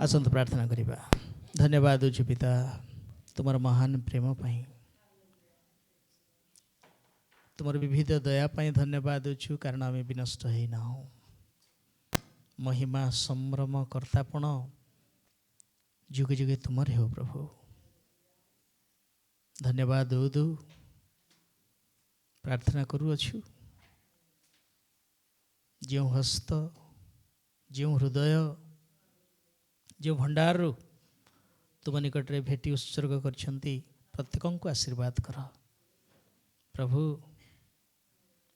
आसंतु प्रार्थना करिबा। धन्यवाद देउछु पिता तुमर महान प्रेम पाई, तुमर विविध दया पाई धन्यवाद देउछु, कारण आमे विनष्ट हेइ ना हो। महिमा संभ्रम कर्तापण जुगे जुगे तुमर हो प्रभु। धन्यवाद दो दो प्रार्थना करूअछु, जो हस्त जो हृदय जो भंडार तुम निकट रे भेटी उत्सर्ग करछंती प्रत्येक को आशीर्वाद कर प्रभु।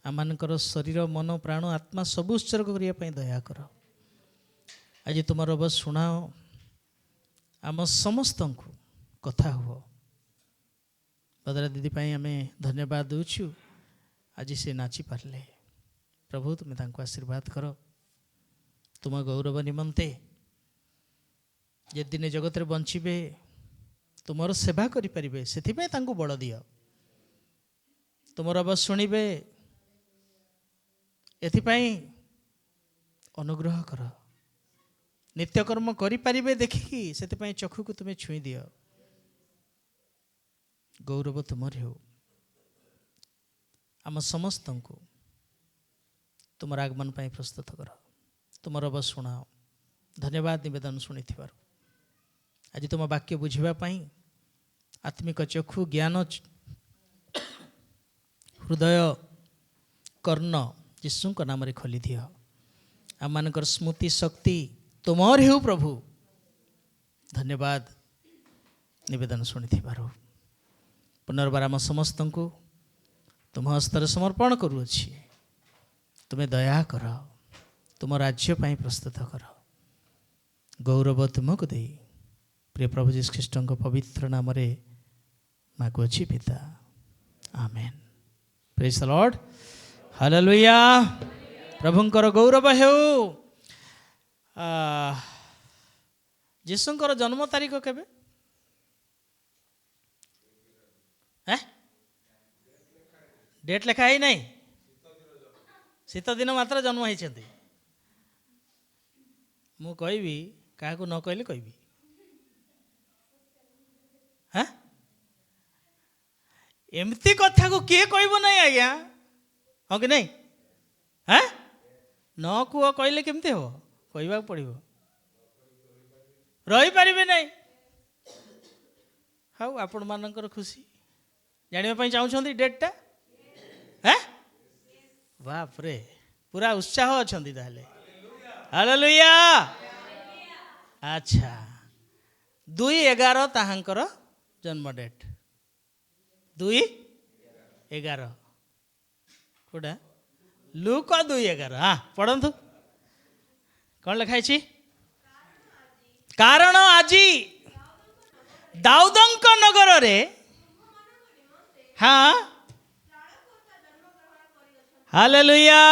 आमानकर शरीर मन प्राण आत्मा सब उत्सर्ग करिया पई दया कर। आज तुम रब शुणाओ आम समस्त को कथा हो। बदरा दीदी पाई आमे धन्यवाद देउछु, आज से नाची पारले प्रभु तुम्हें तांको आशीर्वाद कर। तुम गौरव निमंते जे दिन जगत रे बंचिबे तुमर सेवा करि परिबे सेथिबे तांको बड़ दियो। तुमर अब शुणिबे एथिपाई अनुग्रह कर। नित्यकर्म करि परिबे देखिकी सेथिपाई चक्षु को तुम्हें छुई दियो। गौरव तुमर हो। आम समस्त को तुमर आगमन पाई प्रस्तुत कर। तुमर अब शुणाओ। धन्यवाद निवेदन शुणी थिबार। आज तुम वाक्य बुझिबा पाई आत्मिक चक्षु ज्ञान हृदय कर्ण यीशु को नाम रे खोली दियो। आम मानकर स्मृति शक्ति तुमर हो प्रभु। धन्यवाद निवेदन शुणी थिबार। पुनर्बार आम समस्त को तुम हस्तर समर्पण करूअछि। तुम्हें दया कर, तुम राज्य पाई प्रस्तुत कर। गौरव तुमको दे प्रिय प्रभु जीसस ख्रीष्ट पवित्र नाम रे मागुछि पिता, amen. Praise the lord, hallelujah. प्रभुंकर गौरव हो। जीसुंकर जन्म तारीख केबे? डेट लेखा ही नहीं, शीत दिन मात्र जन्म होती। मु कहबी क्या न कहले कहबी। हाँ एमती कथा को किए कहब नहीं आज्ञा, हाँ कि नहीं? हाँ न कुह कहले केमती हो, कहवा पड़ो रही पारे नहीं। हाँ आपण मानकर खुशी जानापी चाहते डेटा? हाँ बाप रे पूरा उत्साह अच्छा ताहले। हालेलुया। अच्छा 2/11 ताहांकर जन्म डेट 2/11 कोड़ा लूक 2/11। हाँ पढ़ंतु कौन लिखाई? कारण आजी दाऊदंक नगर रे हाँ हालेलुया।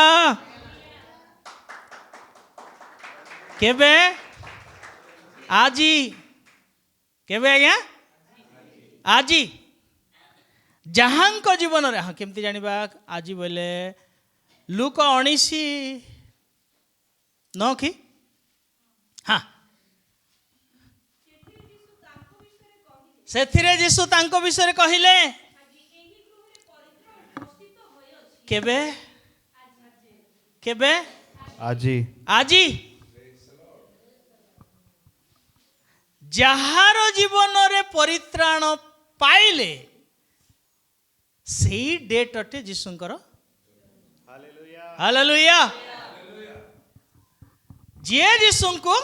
केबे? आजी। केबे आज्ञा? आजी जहां जीवन रे। हाँ केमती जानिबा? आजी बोले लूक 19:9 कि हाँ सेथिरे यीशु तांको विषय कहिले। केबे? केबे? आजी। आजी जहार जीवन रे परित्राण पाइले सही डेट अटे यीशुंकर। हालेलुया। जे यीशु को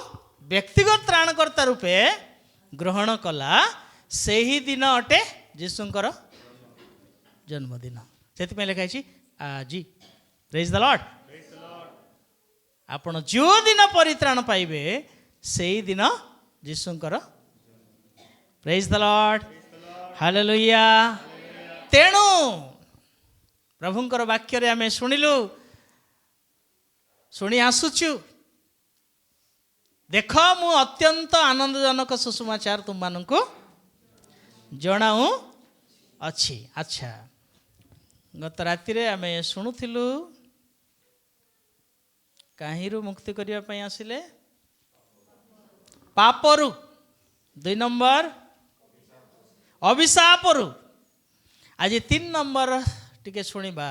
व्यक्तिगत त्राणकर्ता रूपे ग्रहण कला से ही दिन अटे यीशुंकर जन्मदिन। से लिखाई आज। Praise the lord. आपण जो दिन परित्राण पाइबे से ही दिन यीशुंकर। Praise the lord, hallelujah. तेणु प्रभुंकर वाक्य रे आमे शुणिलु, शुणी आसुचु। देख मु अत्यंत आनंदजनक सुसमाचार तुम मानकु जनाऊ अच्छी। अच्छा गत राति रे आमे शुणुथिलु काहीरु मुक्ति करिया पई आसिले पापरु, 2 नंबर अभिशापरु। आज 3 नंबर टिके शुणा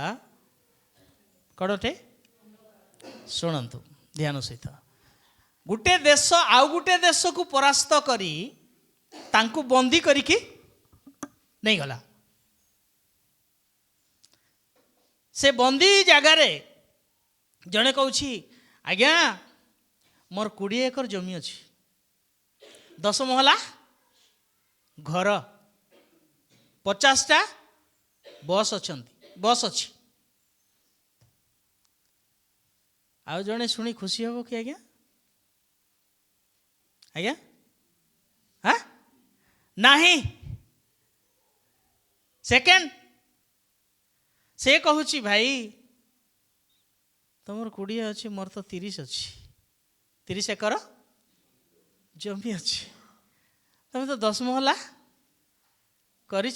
कड़टे शुणु ध्यान सहित। गोटे देश आउ गोटे देश को परास्त करी तांकु बंदी करिकी नहीं गला। से बंदी जगार जड़े कौन आज्ञा मोर 20 एकर जमी अच्छी, 10 महला घर, 50टा बस अच्छी। आउ जड़े शुणी खुशी हम कि आज्ञा आज्ञा हाँ नहीं। सेकेंड से कहूँ भाई तुमर 20 अच्छी मोर तो 30 अच्छी, 30 एकर जमी अच्छी, तुम तो 10 महला कर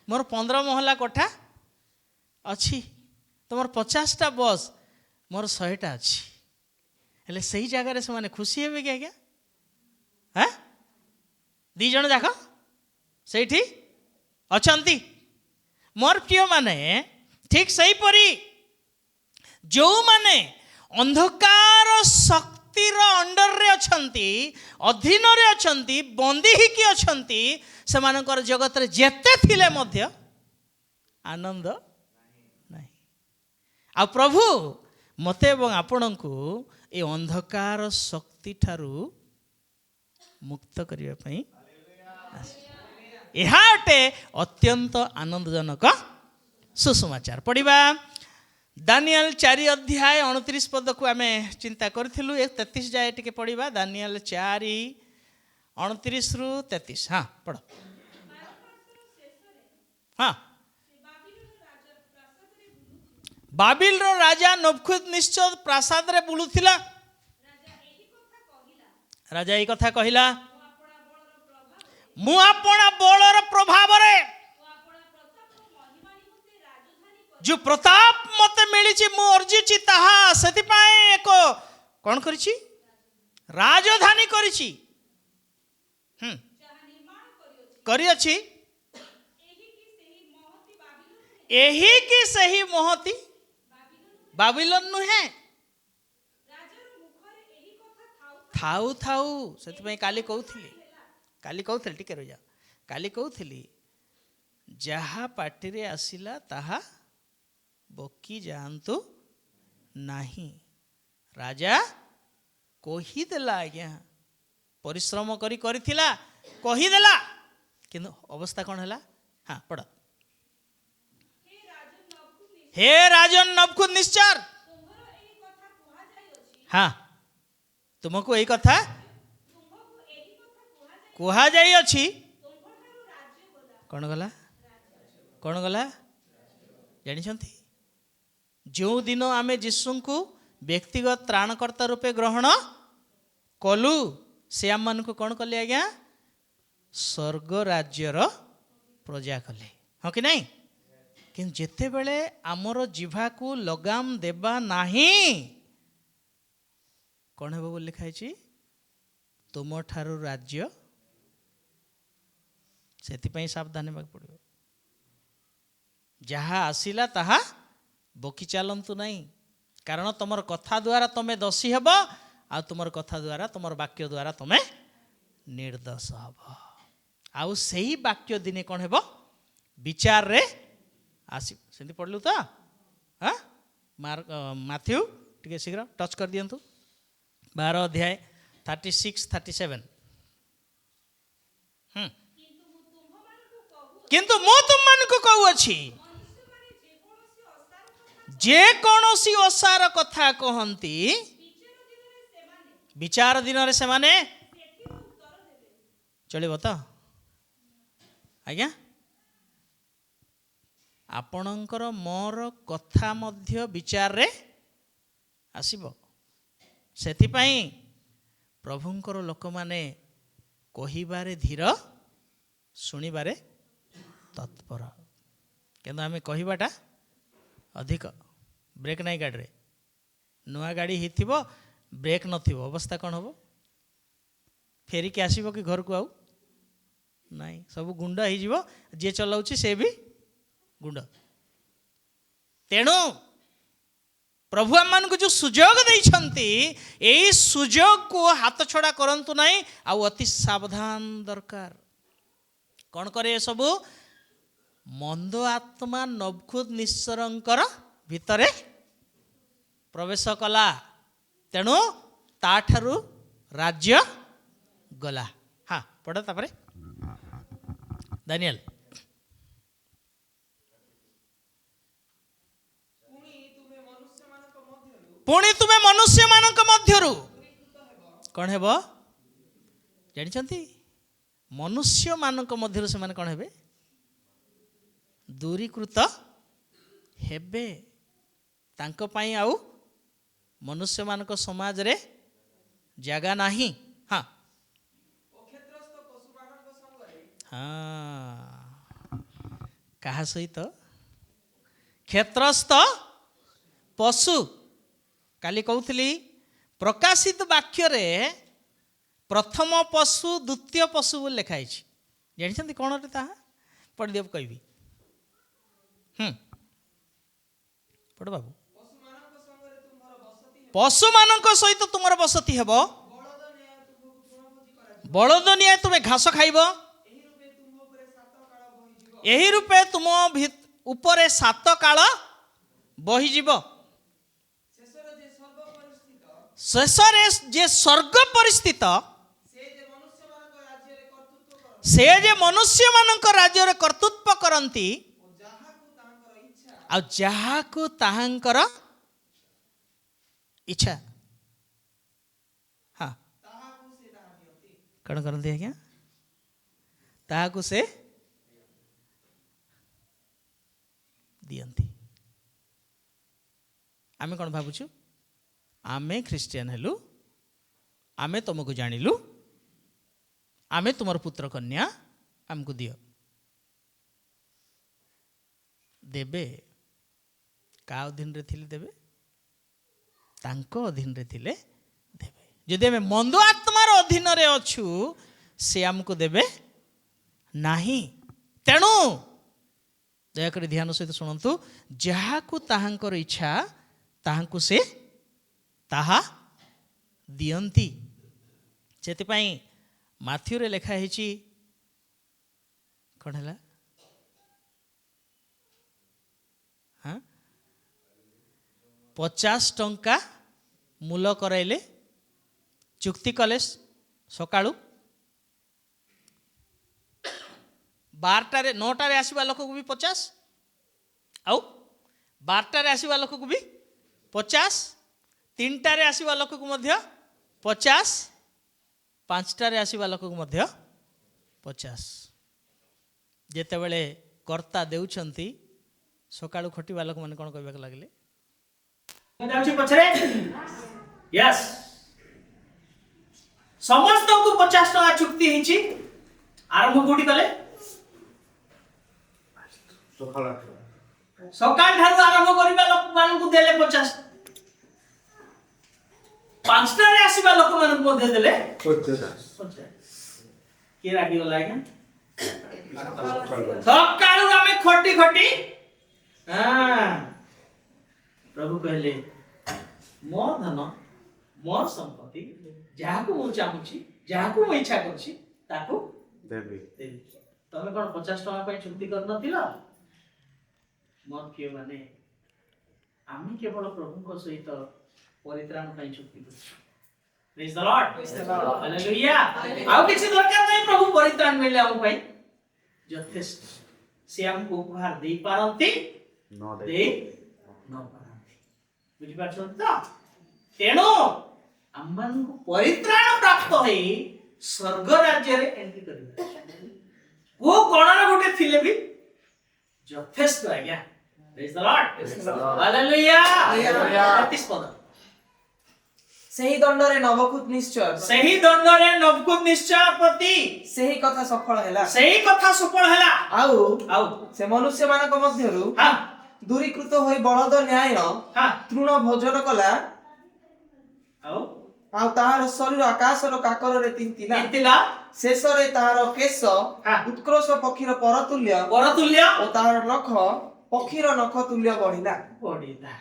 मोर 15 महला कोठा अच्छी, तुमर 50टा बस मोर 100टा अच्छी। हेले सही जगह से माने खुशी हेबे कि आज्ञा हाँ 2 जन जाक से अछंती। मोर प्रिय माने ठीक सही परी जो माने अंधकार शक्तिर अंडर रे अछंती, अधीन रे अछंती, बंदी ही की अछंती, से मानकर जगत रे जेते थिले मध्य आनंद नहीं। आ प्रभु मते एवं आपणको ए अंधकार शक्ति ठारू मुक्त करने पई यह अटे अत्यंत आनंदजनक सुसमाचार। पढ़िबा दानियल 4 अध्याय 29 पद को आम चिंता करूँ। 33 जाए टिके पढ़िबा। दानियल 4 29 रु 33। हाँ पढ़। हाँ बाबिल रो राजा नबुकदनेस्सर प्रासाद रे बुलुथिला। राजा यही कथा कहिला, मु अपना बलर प्रभाव रे जो प्रताप मते मिली मु अर्जिची ताहा सेति पाए एक कौन करिछि राजधानी करिछि करी अछि। एही की सही महती बाबिलोन नुहे थाउ थाउ से काली कहूली टिके रही जा काली कहूली जहा पार्टी रे आसिला ताहा बकी जातु नाही। राजा कहीदेला आज्ञा परिश्रम करिथिला कहीदेला किंतु अवस्था कौन है। हाँ पढ़। हे राजन नबुकदनेस्सर, हाँ तुमको यही कथा कुहा जाई अछि। कौन गला कौन गला जानिछंती। जो दिन आमे यीशु को व्यक्तिगत त्राणकर्ता रूपे ग्रहण कलु से आम मान को कौन कले आज्ञा स्वर्ग राज्यर प्रजा कले। हाँ कि नहीं। कि जेते बेले आमर जिभा को लगाम देबा नाही कौन हे बोली लिखाई तुम ठारू राज्य से सावधान होगा पड़ो। जहा आसिला ताहा बकी चलतु नहीं, कारण तुमर कथा द्वारा तुम दोषी हेब आ तुमर कथा द्वारा तुमर वाक्य द्वारा तुम निर्दोष हब। आउ सही वाक्य दिने कौन हेब विचार रे आस पढ़लु तो। हाँ मार्क माथ्यू टिके शीघ्र टच कर दियंतु 12 अध्याय 36 37। किंतु मु तुम मान को कहू अछि जे कौनसी ओसार कथा कहती विचार दिन रे से माने चलिबो तो आज्ञा आपणकर मोर कथा मध्य विचार रे आसीबो। सेथिपाई प्रभुंकर लोक माने कहिबारे धीर शुणिबारे तत्पर। किंतु आमे कहिबाटा अधिक ब्रेक नहीं गाड़ी रे नुआ गाड़ी हिथिबो ब्रेक नथिबो अवस्था कौन होबो फेरिकी आसब कि घर को आउ नहीं सब गुंड हो जी चलाऊँ से भी गुंड तेणु प्रभु आम मान जो सुजोग देइछंती एई सुजोग को हाथ छड़ा करंतु नहीं आउ अति सावधान दरकार कौन करे सब मंद आत्मा नबखुद निश्चरंकर भितरे प्रवेश कला तेणु ताठारु राज्य गला। हाँ पढ़ तापरे दानिएल पुणी तुमे मनुष्य मानक मध्यरु कौन हेबो जानिछंती मनुष्य मानक मध्यरु से माने कौन हेबे दूरीकृत हेबे तांको पाई आउ मनुष्य मानक समाज रे जगह नाही। हाँ हाँ कहा सहित क्षेत्रस्थ पशु काली कहूली प्रकाशित वाक्य रे प्रथम पशु द्वितीय पशु बोली लिखाई जानी कौन रे ताहा पढ़ दियो कहबी पढ़ बाबू पशु मानक सहित तुमर बसती हेब बलद न्याय तुम्हें घास खाइब एही रूपे तुम उपरे 7 काल बहीजिब शेषरे जे स्वर्ग परिस्थित से जे मनुष्य मानक राज्य रे कर्तृत्व करंती आ जहाकू ताहांकर इच्छा हाँ कौन करती है क्या ताहाकू से दियंती आमे कौन भावुछु आमे ख्रिस्टियन हेलु आमे तुमको जानिलु आमे तुमर पुत्र कन्या आमको दियो देबे का अधीन रे थिले देबे तांको अधीन रे थिले देबे जदि आमे मंद आत्मार अधीन रे अछु से आमको देबे नाही तेणु दयाकर ध्यान सहित शुणु जहाकू ताहांकर इच्छा ताहांकू से ताहा दियंती सेतिपाई माथ्यू रे लेखा है कौन है हाँ 50 टंका मूल कराइले चुक्ति कले सकाळू 12 9 आसवा लोक को भी 50 आउ 12 आसवा लोक को भी 50 3 आसवा लोक को मध्य 50 5 आसवा लोक को मध्य 50 जेते बेले कर्ता देउछंती सकाळू खटिवा लोक माने कोन कहबा लागले जाउछि पछरे यस समस्त को 50 टका चुक्ति हिची आरंभ कोठी कले सकाळ ठारू आरंभ करिबा लोक मान को देले 50 5 आसवा लोक मान को दे देले 50 के रागी गला क्या सकाळू आमे खटी खटी हां प्रभु कहले मोर धन मोर संपत्ति जाहाको मु चाहुची जाहाको मु इच्छा करछी ताको देबी तमे कोन 50 टका पय चुक्ति कर नथिला मोर के माने आमी केवल प्रभु को सहित परित्राण पय चुक्ति करछी प्रेज द लॉर्ड हालेलुया आउ किछि दरकार नै प्रभु परित्राण मिले हम पय यथेष्ट से हमको उपहार दे पारंती न दे न पारंती बुझि पाछन त तेणु आम्मान को परित्राण प्राप्त होई स्वर्ग राज्य रे एंट्री करिबा वो कोणर गोटे थिले भी यथेष्ट आज्ञा praise the lord hallelujah hallelujah 35 पद सेही दंडरे नवखुत निश्चय सेही दंडरे नवखुत निश्चय प्रति सेही कथा सफल हैला आउ से मनुष्य मानक मध्यरु हां दूरीकृत होई बलद न्याय हां तृण भोजन कला आउ ଆଉ ତାହାର ଶରୀର ଆକାଶର କାକରରେ ତିନ୍ତିଲା ତିନ୍ତିଲା ଶେଷରେ ତାହାର କେଶ ହଁ। ଉତ୍କର୍ଷ ପକ୍ଷୀର ପରତୁଲ୍ୟ ପରତୁଲ୍ୟ ଓ ତାହାର ନଖ ପକ୍ଷୀର ନଖ ତୁଲ୍ୟ ବଢିଲା। ପଡିଲା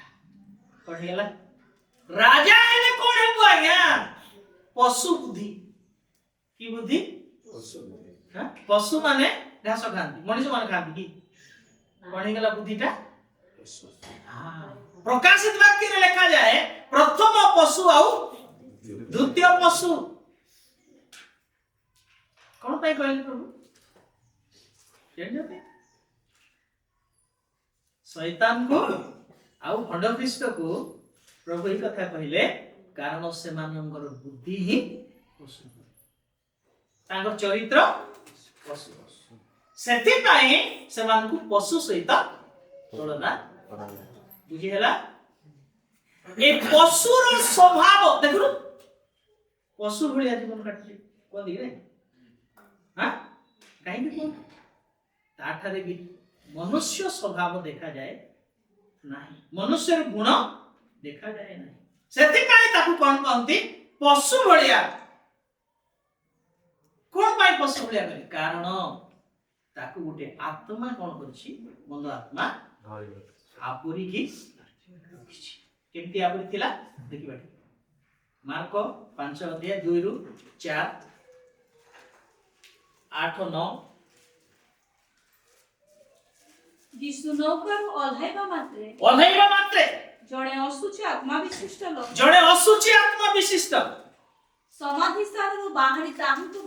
ପଡିଗଲା। ରାଜା ହେଲେ କଣ ହେବ ଆଜ୍ଞା? ପଶୁ ବୁଦ୍ଧି। କି ବୁଦ୍ଧି? ପଶୁ ମାନେ ଘାସ ଖାଆନ୍ତି, ମଣିଷ ମାନେ ଖାଆନ୍ତି କି? କଣ ହେଇଗଲା ବୁଦ୍ଧିଟା? ପ୍ରକାଶିତ ବାକ୍ୟରେ ଲେଖାଯାଏ ପ୍ରଥମ ପଶୁ ଆଉ ଦ୍ୱିତୀୟ ପଶୁ। କଣ ପାଇଁ କହିଲେ ପ୍ରଭୁ? ଜାଣିଛନ୍ତି? ଶୈତାନକୁ ଆଉ ଭଣ୍ଡ ଖ୍ରୀଷ୍ଟକୁ ପ୍ରଭୁ ଏହି କଥା କହିଲେ କାରଣ ସେମାନଙ୍କର ବୁଦ୍ଧି ହିଁ ପଶୁ, ତାଙ୍କର ଚରିତ୍ର ପଶୁ। ସେଥିପାଇଁ ସେମାନଙ୍କୁ ପଶୁ ସହିତ ତୁଳନା। ବୁଝି ହେଲା? ଏ ପଶୁର ସ୍ୱଭାବ ଦେଖୁନ, ପଶୁ ଭଳିଆ ଜୀବନ କାଟୁଛି କୁହନ୍ତି କି କାହିଁକି କୁହନ୍ତି? ତାଠାରେ ବି ମନୁଷ୍ୟ ସ୍ୱଭାବ ଦେଖାଯାଏ ନାହିଁ, ମନୁଷ୍ୟର ଗୁଣ ଦେଖାଯାଏ ନାହିଁ। ସେଥିପାଇଁ ତାକୁ କଣ କହନ୍ତି? ପଶୁ ଭଳିଆ। କଣ ପାଇଁ ପଶୁ ଭଳିଆ କହେ? କାରଣ ତାକୁ ଗୋଟେ ଆତ୍ମା କଣ କରିଛି? ମନ୍ଦ ଆତ୍ମା ଆପୁରିକି ରଖିଛି। କେମିତି ଆପୁରି ଥିଲା ଦେଖିବା। ମାର୍କ 5:2-4, 8-9। ଯୀଶୁ ନୌକାରୁ ଓହ୍ଲାଇବା ମାତ୍ରେ ଜଣେ ଅଶୁଚି ଆତ୍ମା ବିଶିଷ୍ଟ ଲୋକ ସମାଧି ସ୍ଥାନରୁ ବାହାରି ତାହାଙ୍କୁ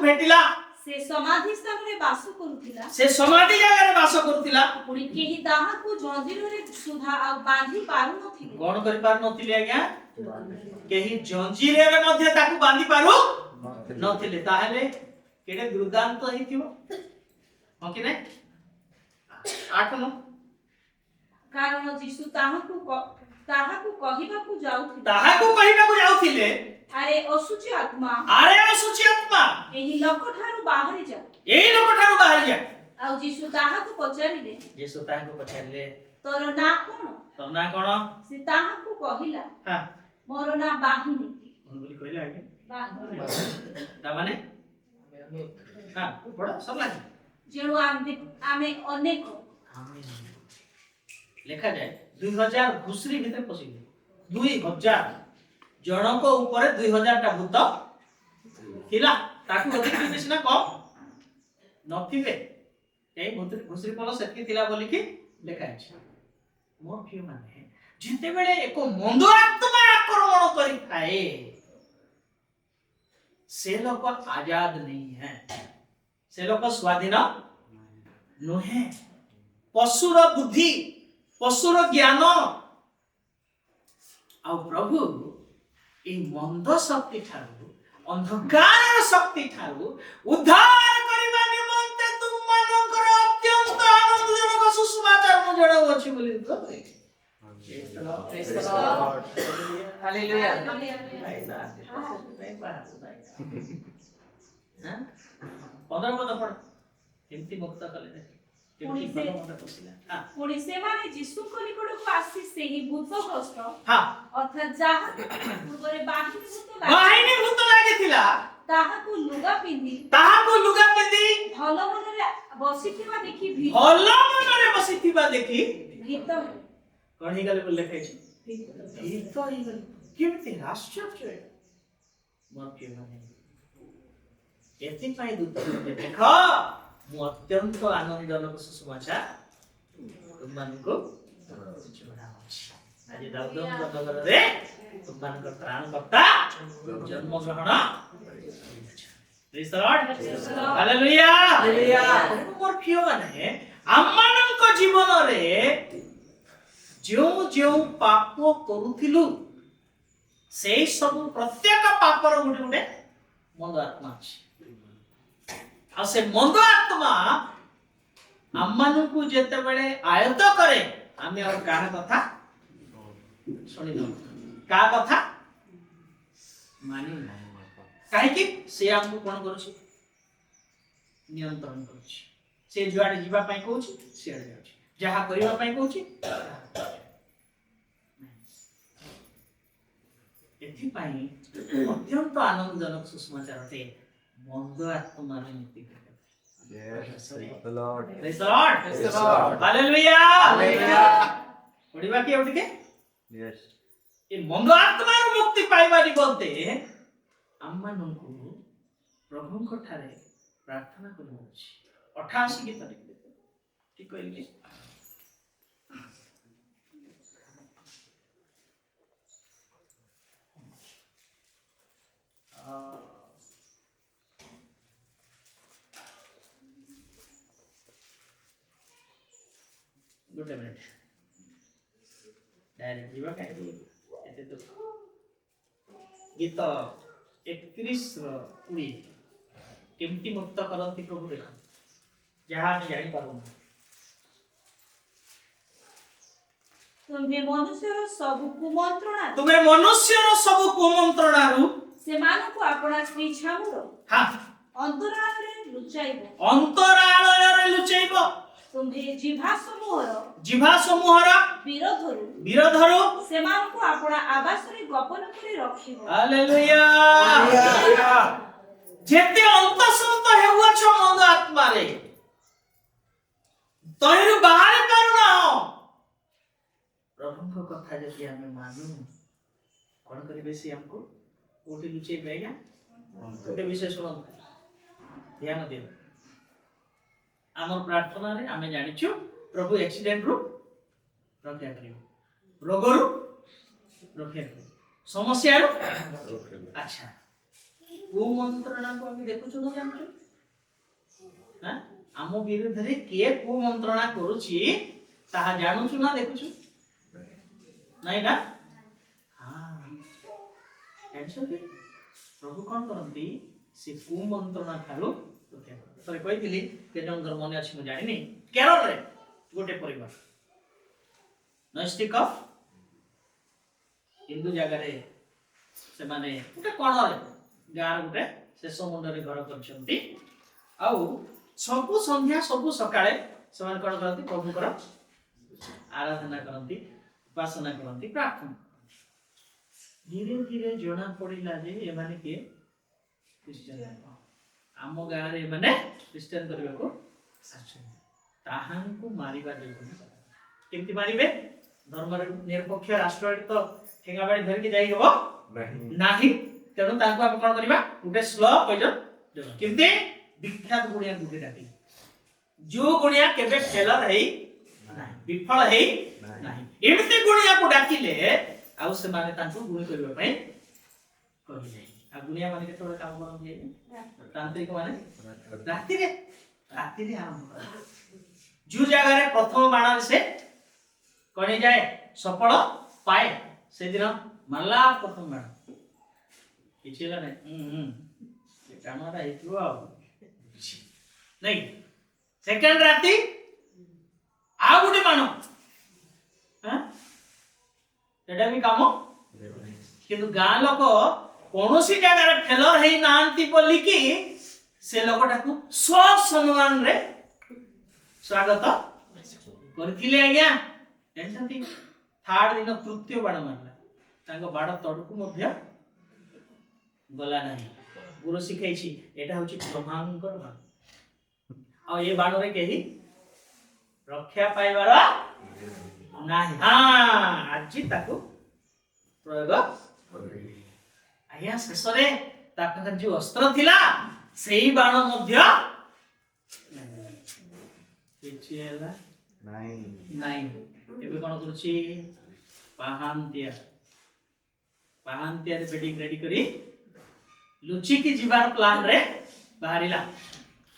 ଭେଟିଲା। ସେ ସମାଧି ସ୍ଥାନରେ ବାସ କରୁଥିଲା। ସେ ସମାଧି ଜାଗାରେ ବାସ କରୁଥିଲା। ପୁଣି କେହି ତାହାକୁ ଜଞ୍ଜିରରେ ସୁଦ୍ଧା ଆଉ ବାନ୍ଧି ପାରୁନଥିଲେ। କଣ କରି ପାରୁନଥିଲେ ଆଜ୍ଞା? କେହି ଜଞ୍ଜିରରେ ମଧ୍ୟ ତାକୁ ବାନ୍ଧି ପାରୁ ନଥିଲେ। ତାହେଲେ କେଡ଼େ ଦୁର୍ଦାନ୍ତ ହେଇଥିବ, ହଁ କି ନାଇଁ? 8-9। କାରଣ ଯୀଶୁ ତାହାକୁ କହିବାକୁ ଯାଉଥିଲେ, ଆରେ ଅଶୁଚି ଆତ୍ମା ଏହି ଲୋକଠାରୁ ବାହାରି ଯା। ଆଉ ଯୀଶୁ ତାହାକୁ ପଚାରିଲେ, ତୋର ନାଁ କଣ? ସେ ତାହାକୁ କହିଲା, ମୋର ନାଁ ବାହିନୀ। ଯେଣୁ ଆମେ ଅନେକ। ଲେଖାଯାଏ 2000 ଘୁଷୁରୀ ଭିତରେ ପଶିଲେ। 2000 ଜଣଙ୍କ ଉପରେ 2000ଟା ଭୂତ ଥିଲା। ତାକୁ ଅଧିକ ସିନା କମ୍ ନଥିବେ, ଏଇ ଘୁଷୁରୀ ପଲ ସେତିକି ଥିଲା ବୋଲିକି ଲେଖାଯାଇଛି। ମୋ ପ୍ରିୟ ମାନେ, ଯେତେବେଳେ ଏକ ମନ୍ଦ ଆତ୍ମା ଆକ୍ରମଣ କରିଥାଏ, ସେ ଲୋକ ଆଜାଦ नहीं है, ସେ ଲୋକ ସ୍ୱାଧୀନ ନୁହେଁ। ପଶୁର ବୁଦ୍ଧି, ପଶୁର ଜ୍ଞାନ ଆଉ ପ୍ରଭୁ এই ମନ୍ଦ ଶକ୍ତି ଠାରୁ, ଅନ୍ଧକାରର ଶକ୍ତି ଠାରୁ ଉଦ୍ଧାର କରିବା ନିମନ୍ତେ ତୁମମାନଙ୍କର ଅତ୍ୟନ୍ତ ଆନନ୍ଦଜନକ ସୁସମାଚାର ମୁଁ ଜଣାଉଅଛି ବୋଲି କହିଲେ। ହାଲେଲୁୟା। 15 ପଦ ପଢ। କେମିତି ମୁକ୍ତ କଲେ ଦେଖ। ପୁଣି ସେମାନେ ଯୀଶୁଙ୍କ ନିକଟକୁ ଆସି ସେହି ଭୂତଗ୍ରସ୍ତ ହଁ ଅର୍ଥାତ୍ ଯାହା ପୂର୍ବରେ ବାହିନୀ ଭୂତ ଲାଗିଥିଲା ତାହାକୁ ଲୁଗା ପିନ୍ଧି ଭଲ ମନରେ ବସିଥିବା ଦେଖି ଭୀତ କଣ ହେଇଗଲେ ବୋଲି ଲେଖାଇଛି? ଭୀତ ହେଇଗଲେ। କେମିତି ଆଶ୍ଚର୍ଯ୍ୟ! ମୋର ପ୍ରିୟ ମାନେ, ଏଥିପାଇଁ ଦୂତ ଦେଖ, ମୁଁ ଅତ୍ୟନ୍ତ ଆନନ୍ଦଜନକ ସୁସମାଚାର ତୁମମାନଙ୍କୁ ଜଣାଉଛି। ଆଜି ଦାଉଦଙ୍କ ନଗରରେ ତୁମମାନଙ୍କ ତ୍ରାଣକର୍ତ୍ତା ଜନ୍ମଗ୍ରହଣ କରିଅଛନ୍ତି। ପ୍ରେଜ୍ ଦ ଲର୍ଡ, ହାଲେଲୁୟା। ମୋର ପ୍ରିୟ ମାନେ, ଆମମାନଙ୍କ ଜୀବନରେ ଯେଉଁ ପାପ କରୁଥିଲୁ, ସେଇ ସବୁ ପ୍ରତ୍ୟେକ ପାପର ଗୋଟେ ମନ୍ଦ ଆତ୍ମା ଅଛି। ଆଉ ସେ ମନ୍ଦ ଆତ୍ମା ଆମମାନଙ୍କୁ ଯେତେବେଳେ ଆୟତ୍ତ କରେ, ଆମେ ଆଉ କାହା କଥା ଶୁଣିଦଉ, କାହା କଥା ମାନି ନାହିଁ। କାହିଁକି? ସେ ଆମକୁ କଣ କରୁଛି? ନିୟନ୍ତ୍ରଣ କରୁଛି। ସେ ଯୁଆଡେ ଯିବା ପାଇଁ କହୁଛି ସିଆଡେ ଯାଉଛି, ଯାହା କରିବା ପାଇଁ କହୁଛି। एथिपाई अत्यंत आनंदजनक सुसमाचारटे मंद आत्मार मुक्ति Yes, praise the Lord. Praise the Lord. Praise the Lord. Hallelujah. Hallelujah. पढ़िबा कि उठके Yes. ए मंद आत्मार मुक्ति पाइबा निमंते आम्मानंकु प्रभुंक ठारे प्रार्थना करूछि 88 गीत लिखले ठीक कहली गुड मिनट डायरेक्ट जीवा काहे एते तो गीत 31 20 केमती मुक्त करंती प्रभु देख जहां हम जानि पाबो तुम्हें मनुष्यर सब कुमंत्रणा तुमे मनुष्यर सब कुमंत्रणारु सेमानकु आपणा स्त्रीछामुर हां अंतरालरे लुचाइबो अंतरालୟରେ ଲୁଚେଇବ तुम्हें जिभा समूहर विरोधरु ବିରୋଧରୁ सेमानकु आपणा आवासरे गोपन करी रखिबो हालेलुया जेते अंतसंत हेउछ मंद आत्मारे तहिरु बाहर करुना प्रभुଙ୍କ କଥା ଯଦି ଆମେ ମାନୁ କଣ କରିବେ ସେ ଆମକୁ କୋଠି ଲୁଚେଇ ବେगा ଗୋଟେ ବିଷୟ ଶୁଣନ୍ତୁ ଧ୍ୟାନ ଦିଅ ଆମର ପ୍ରାର୍ଥନାରେ ଆମେ ଜାଣିଛୁ ପ୍ରଭୁ एक्सीडेंट ରୁ ରକ୍ଷା କରିବ ରୋଗରୁ ରକ୍ଷା କରିବ ସମସ୍ୟାରୁ ଆଚ୍ଛା କୁମନ୍ତ୍ରଣାକୁ ଆମେ ଦେଖୁଛୁ ନା ଜାଣିଛୁ ନା ଆମ ବିରୁଦ୍ଧରେ କିଏ କୁମନ୍ତ୍ରଣା କରୁଛି ତାହା ଜାଣୁଛୁ ନା ଦେଖୁଛୁ ନାଇଁ ନା ଜାଣିଛନ୍ତି ପ୍ରଭୁ କଣ କରନ୍ତି ସେ କୁମନ୍ତ୍ରଣା ଠାରୁ ରକ୍ଷା କରନ୍ତି ଥରେ କହିଥିଲି କେଜଣଙ୍କର ମନେ ଅଛି ମୁଁ ଜାଣିନି କେରଳରେ ଗୋଟେ ପରିବାର ନୈଷ୍ଠିକ ହିନ୍ଦୁ ଜାଗାରେ ସେମାନେ ଗୋଟେ କଣରେ ଗାଁର ଗୋଟେ ଶେଷ ମୁଣ୍ଡରେ ଘର କରିଛନ୍ତି ଆଉ ସବୁ ସନ୍ଧ୍ୟା ସବୁ ସକାଳେ ସେମାନେ କଣ କରନ୍ତି ପ୍ରଭୁଙ୍କର ଆରାଧନା କରନ୍ତି ଉପାସନା କରନ୍ତି ପ୍ରାର୍ଥନା ଧୀରେ ଧୀରେ ଜଣା ପଡ଼ିଲା ଯେ ଏମାନେ କିଏ ଖ୍ରୀଷ୍ଟିଆନ ଆମ ଗାଁରେ ଏମାନେ ଖ୍ରୀଷ୍ଟିଆନ କରିବାକୁ ଆସିଛନ୍ତି ତାହାଙ୍କୁ ମାରିବା ଯୋଜନା କେମିତି ମାରିବେ ଧର୍ମ ନିରପେକ୍ଷ ରାଷ୍ଟ୍ରରେ ତ ଠେଙ୍ଗା ବାଡ଼ି ଧରିକି ଯାଇ ହେବ ନାହିଁ ତେଣୁ ତାଙ୍କୁ ଆମେ କଣ କରିବା ଗୋଟେ ସ୍ଲୋ ପଏଜନ କେମିତି ବିଖ୍ୟାତ ଗୁଣିଆ ଗୁଟେ ଡାକି ଯୋଉ ଗୁଣିଆ କେବେ ଫେଲର ହେଇ ନାହିଁ ବିଫଳ ହେଇ ନାହିଁ ଏମିତି ଗୁଣିଆକୁ ଡାକିଲେ ଆଉ ସେମାନେ ତାଙ୍କୁ ଗୁଣି କରିବା ପାଇଁ କହିଲେ ଆଉ ଗୁଣିଆ ମାନେ କେତେବେଳେ କାମ କରନ୍ତି ତାନ୍ତ୍ରିକ ମାନେ ରାତିରେ ଆରମ୍ଭ କରନ୍ତି ଯୋଉ ଜାଗାରେ ପ୍ରଥମ ବାଣରେ ସେ କଣି ଯାଏ ସଫଳ ପାଏ ସେଦିନ ମାରିଲା ପ୍ରଥମ ବାଣ କିଛି ହେଲା ନାହିଁ ସେ କାମଟା ହେଇଥିବ ଆଉ ନାଇଁ ସେକେଣ୍ଡ ରାତି ଆଉ ଗୋଟେ ବାଣ ସେଟା ବି କାମ କିନ୍ତୁ ଗାଁ ଲୋକ କୌଣସି ଜାଗାରେ ଫେଲର ହେଇ ନାହାନ୍ତି ବୋଲିକି ସେ ଲୋକଟାକୁ ସ୍ୱସମ୍ମାନରେ ସ୍ୱାଗତ କରିଥିଲେ ଆଜ୍ଞା ଜାଣିଛନ୍ତି ଥାର୍ଡ ଦିନ ତୃତୀୟ ବାଣ ମାରିଲା ତାଙ୍କ ବାଣ ତଳକୁ ମଧ୍ୟ ଗଲା ନାହିଁ ଗୁରୁ ଶିଖେଇଛି ଏଟା ହଉଛି ବ୍ରହ୍ମାଙ୍କର ବାଣ ଆଉ ଏ ବାଣରେ କେହି ରକ୍ଷା ପାଇବାର ନାହିଁ ଆଜି ତାକୁ ପ୍ରୟୋଗ ଆଜ୍ଞା ଶେଷରେ ତା ପାଖରେ ଯୋଉ ଅସ୍ତ୍ର ଥିଲା ସେଇ ବାଣ ମଧ୍ୟ କିଛି ହେଲା ନାଇଁ ଏବେ କଣ କରୁଛି ପାହାନ୍ତିଆରେ ବେଡିଂ ରେଡି କରି ଲୁଚିକି ଯିବାର ପ୍ଲାନ ରେ ବାହାରିଲା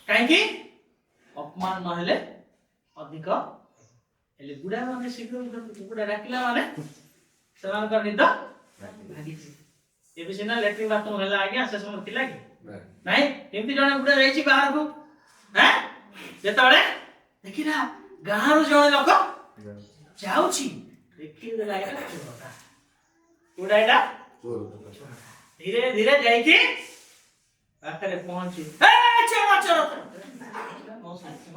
କାହିଁକି ଅପମାନ ନହେଲେ ଅଧିକ ହେଲେ ବୁଢା ମାନେ ଶୀଘ୍ର କୁକୁଡ଼ା ଡାକିଲା ମାନେ ସେମାନଙ୍କର ନିଦ ଭାଙ୍ଗିଛି ଏବେ ସିନା ଲାଟ୍ରିନ୍ ବାଥରୁମ ହେଲା ଆଜ୍ଞା ସେ ସମୟ ଥିଲା କି ନାଇଁ ଏମିତି ଜଣେ ବୁଢା ଯାଇଛି ବାହାରକୁ ଯେତେବେଳେ ଦେଖିଲା ଗାଁରୁ ଜଣେ ଲୋକ ଯାଉଛି ଦେଖିଦେଲା ବୁଢା ଧୀରେ ଧୀରେ ଯାଇକି ପାଖରେ ପହଞ୍ଚି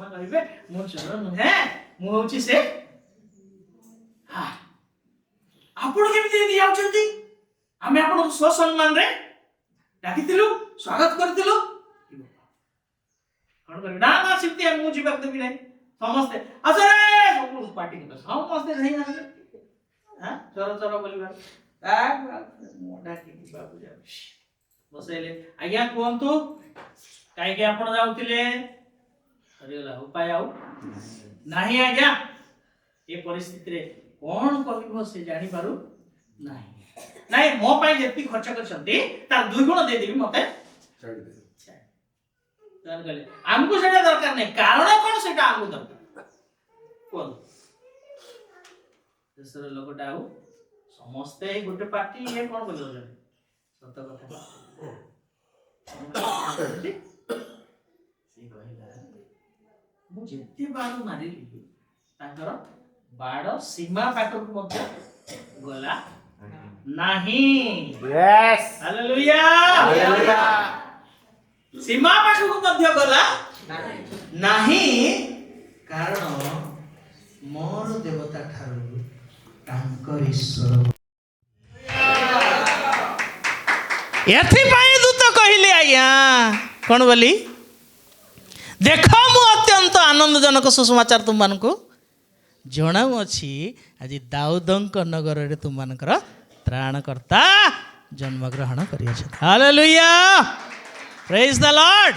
କହିବେ ମୁଁ ଚୋର ନୁହେଁ ମୁଁ ହଉଛି ସେ ଆପଣ କେମିତି ଯାଉଛନ୍ତି आमे आपण स्वसम्मान रे डाकिथिलु स्वागत करथिलु कौन कर ना ना सिद्धि हम मुझे वक्त भी नहीं समझते असरे सब पार्टी के समझते नहीं हां चलो चलो बोलिबा मोटा की बाबू जा बसेले आज्ञा कोंतु काई के आपण जाउतिले अरेला उपाय आउ नाही आज्ञा ए परिस्थिति रे कोन कहिबो से जानि पारु नाही नाही मो पाई जेति खर्च करछंती तार दुई गुण दे देबी मते छाडी दे जान गले हमको सेटा दरकार नहीं कारण कोन सेटा हमको दरकार कोन देशर लोकटा आउ समस्ते गोटे पार्टी ये कोन बोलो जने सत कथा से कहिला मु जेते बाण मारिली ताकर बाण सीमा पाटक मध्य गला नहीं यस हालेलुया हालेलुया सीमा पाटक मध्य गला नहीं कारण मोर देवता ठारू तांकर ईश्वर एथिपाई दूत कहले आज्ञा कौन बोली देख मु अत्यंत आनंदजनक सुसमाचार तुम मानक जनाऊ अच्छी आज दाऊदंक नगर रे तुम मानकर त्राणकर्ता जन्मग्रहण करियछ हालेलुया प्रेज द लॉर्ड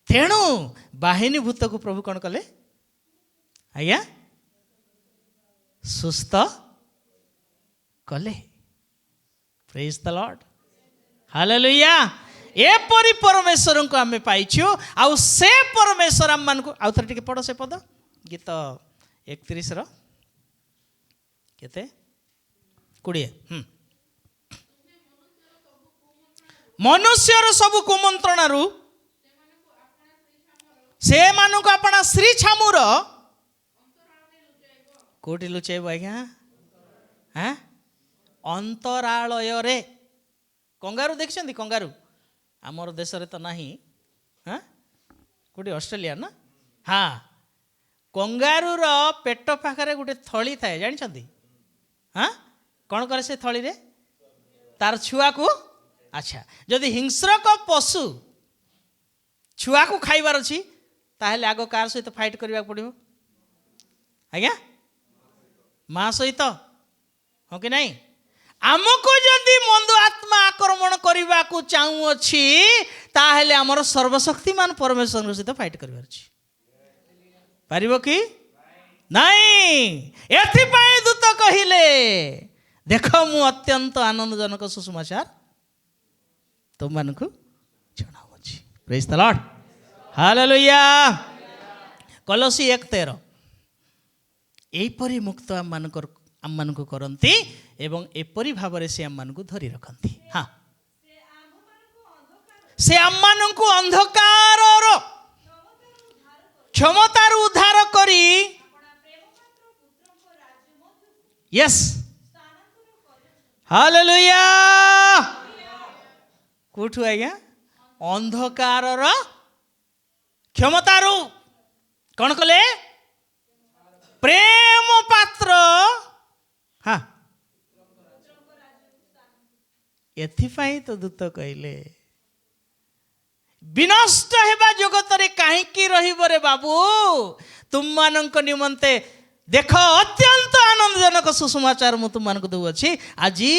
तेणु बाहिनी भूत को प्रभु कौन कले आज्ञा सुस्थ कले प्रेज द लॉर्ड हालेलुया एपरी परमेश्वर को आमे पाइछु आउ से परमेश्वर आम मान को आउ थर टिके पढ़ो से पद गीत 31 रो केते 20 मनुष्यर सब कुमंत्रणारु से मानु को अपना श्री छामुर कोटी लुचेब आज्ञा हाँ अंतरालय रे कंगारू देखछन्ती कंगारू आमर देश रे तो नहीं हाँ कोटी ऑस्ट्रेलिया ना हाँ कंगारू रो पेट पाखरे गोटे थली थाए जानिछन्ती हाँ कौन करे से थली रे तार छुआ को अच्छा जदि हिंस्रक पशु छुआ को खाइबार अछि ताहेले आगो कार सहित फाइट करबा पड़िबो आज्ञा मां सहित हो कि नहीं आमको जदि मंद आत्मा आक्रमण करने को चाहू अच्छी ताहेले आमर सर्वशक्तिमान परमेश्वर सहित फाइट करबार अछि पारिबो कि नहीं एथिपाई दूत कहिले देख मु अत्यंत आनंदजनक सुसमाचार तुम मानकु जणाऊ अछि प्रेज द लॉर्ड हालेलुया कलोसी 1:13 एपरी मुक्त आम मानक करती एवं एपरी भाव से आम मानक धरी रखती हाँ से आम मानक अंधकार क्षमतार उद्धार करी यस हालेलुया कोठु आज्ञा अंधकार क्षमतारू कौन कले प्रेम पात्र हाँ एथिपाई तो दूत कहले विनष्ट हेबा जगत रे काहेकि रहिबो रे बाबू तुम मानक निमंते देख अत्यंत आनंदजनक सुसमाचार मु तुम मानक दउ अछि आजी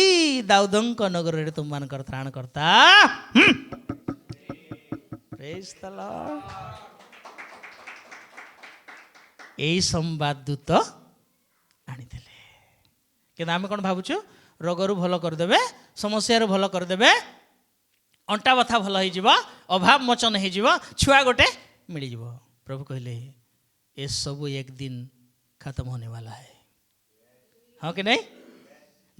दाऊदंक नगर रे तुम मानकर त्राण करता प्रेज द लॉर्ड एई संवाद दूत आनिदेले कि आम कौन भावुछु रोगरू भल करदेवे समस्या भल करदेवे अंटा बथा भल हो अभाव मोचन हो छुआ गोटे मिल जाव प्रभु कहले ये सब एक दिन खत्म होने वाला है हाँ कि नहीं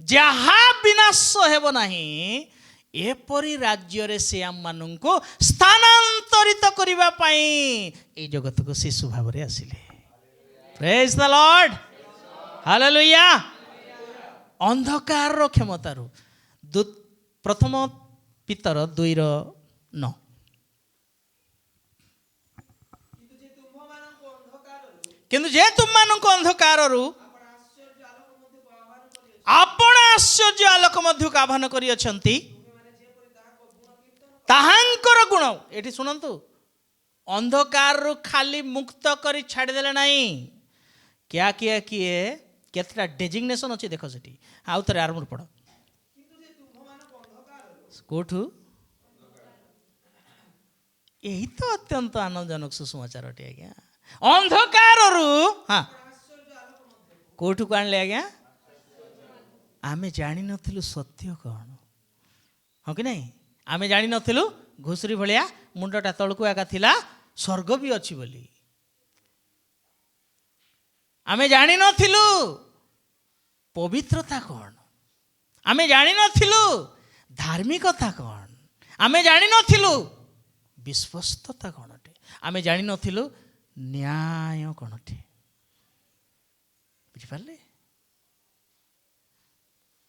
जहाँ विनाश हेब नहीं एपरी राज्य रे से आम मानू स्थानांतरित करने ए जगत को शिशु भाव में आसिले प्रेज द लॉर्ड हालेलुया अंधकार क्षमतारू प्रथम पितर 2:9 किंतु जे तुम मानक अंधकार ଆପଣ ଆଶ୍ଚର୍ଯ୍ୟ ଆଲୋକ ମଧ୍ୟକୁ ଆହ୍ୱାନ କରିଅଛନ୍ତି ତାହାଙ୍କର ଗୁଣ। ଏଠି ଶୁଣନ୍ତୁ, ଅନ୍ଧକାରରୁ ଖାଲି ମୁକ୍ତ କରି ଛାଡ଼ିଦେଲେ ନାହିଁ, କିଏ କିଏ କିଏ କେତେଟା ଡେଜିଗ୍ନେସନ୍ ଅଛି ଦେଖ ସେଠି। ଆଉ ଥରେ ଆରମ୍ଭ ପଢ଼। କୋଉଠୁ? ଏହି ତ ଅତ୍ୟନ୍ତ ଆନନ୍ଦଜନକ ସୁସମାଚାର ଅଟେ ଆଜ୍ଞା। ଅନ୍ଧକାରରୁ ହଁ କୋଉଠୁକୁ ଆଣିଲେ ଆଜ୍ଞା? ଆମେ ଜାଣିନଥିଲୁ ସତ୍ୟ କ'ଣ, ହଁ କି ନାହିଁ? ଆମେ ଜାଣିନଥିଲୁ ଘୁଷୁରୀ ଭଳିଆ ମୁଣ୍ଡଟା ତଳକୁ ଏକା ଥିଲା, ସ୍ୱର୍ଗ ବି ଅଛି ବୋଲି। ଆମେ ଜାଣିନଥିଲୁ ପବିତ୍ରତା କ'ଣ, ଆମେ ଜାଣିନଥିଲୁ ଧାର୍ମିକତା କ'ଣ, ଆମେ ଜାଣିନଥିଲୁ ବିଶ୍ୱସ୍ତତା କ'ଣ ଅଟେ, ଆମେ ଜାଣିନଥିଲୁ ନ୍ୟାୟ କ'ଣ ଅଟେ। ବୁଝିପାରିଲେ?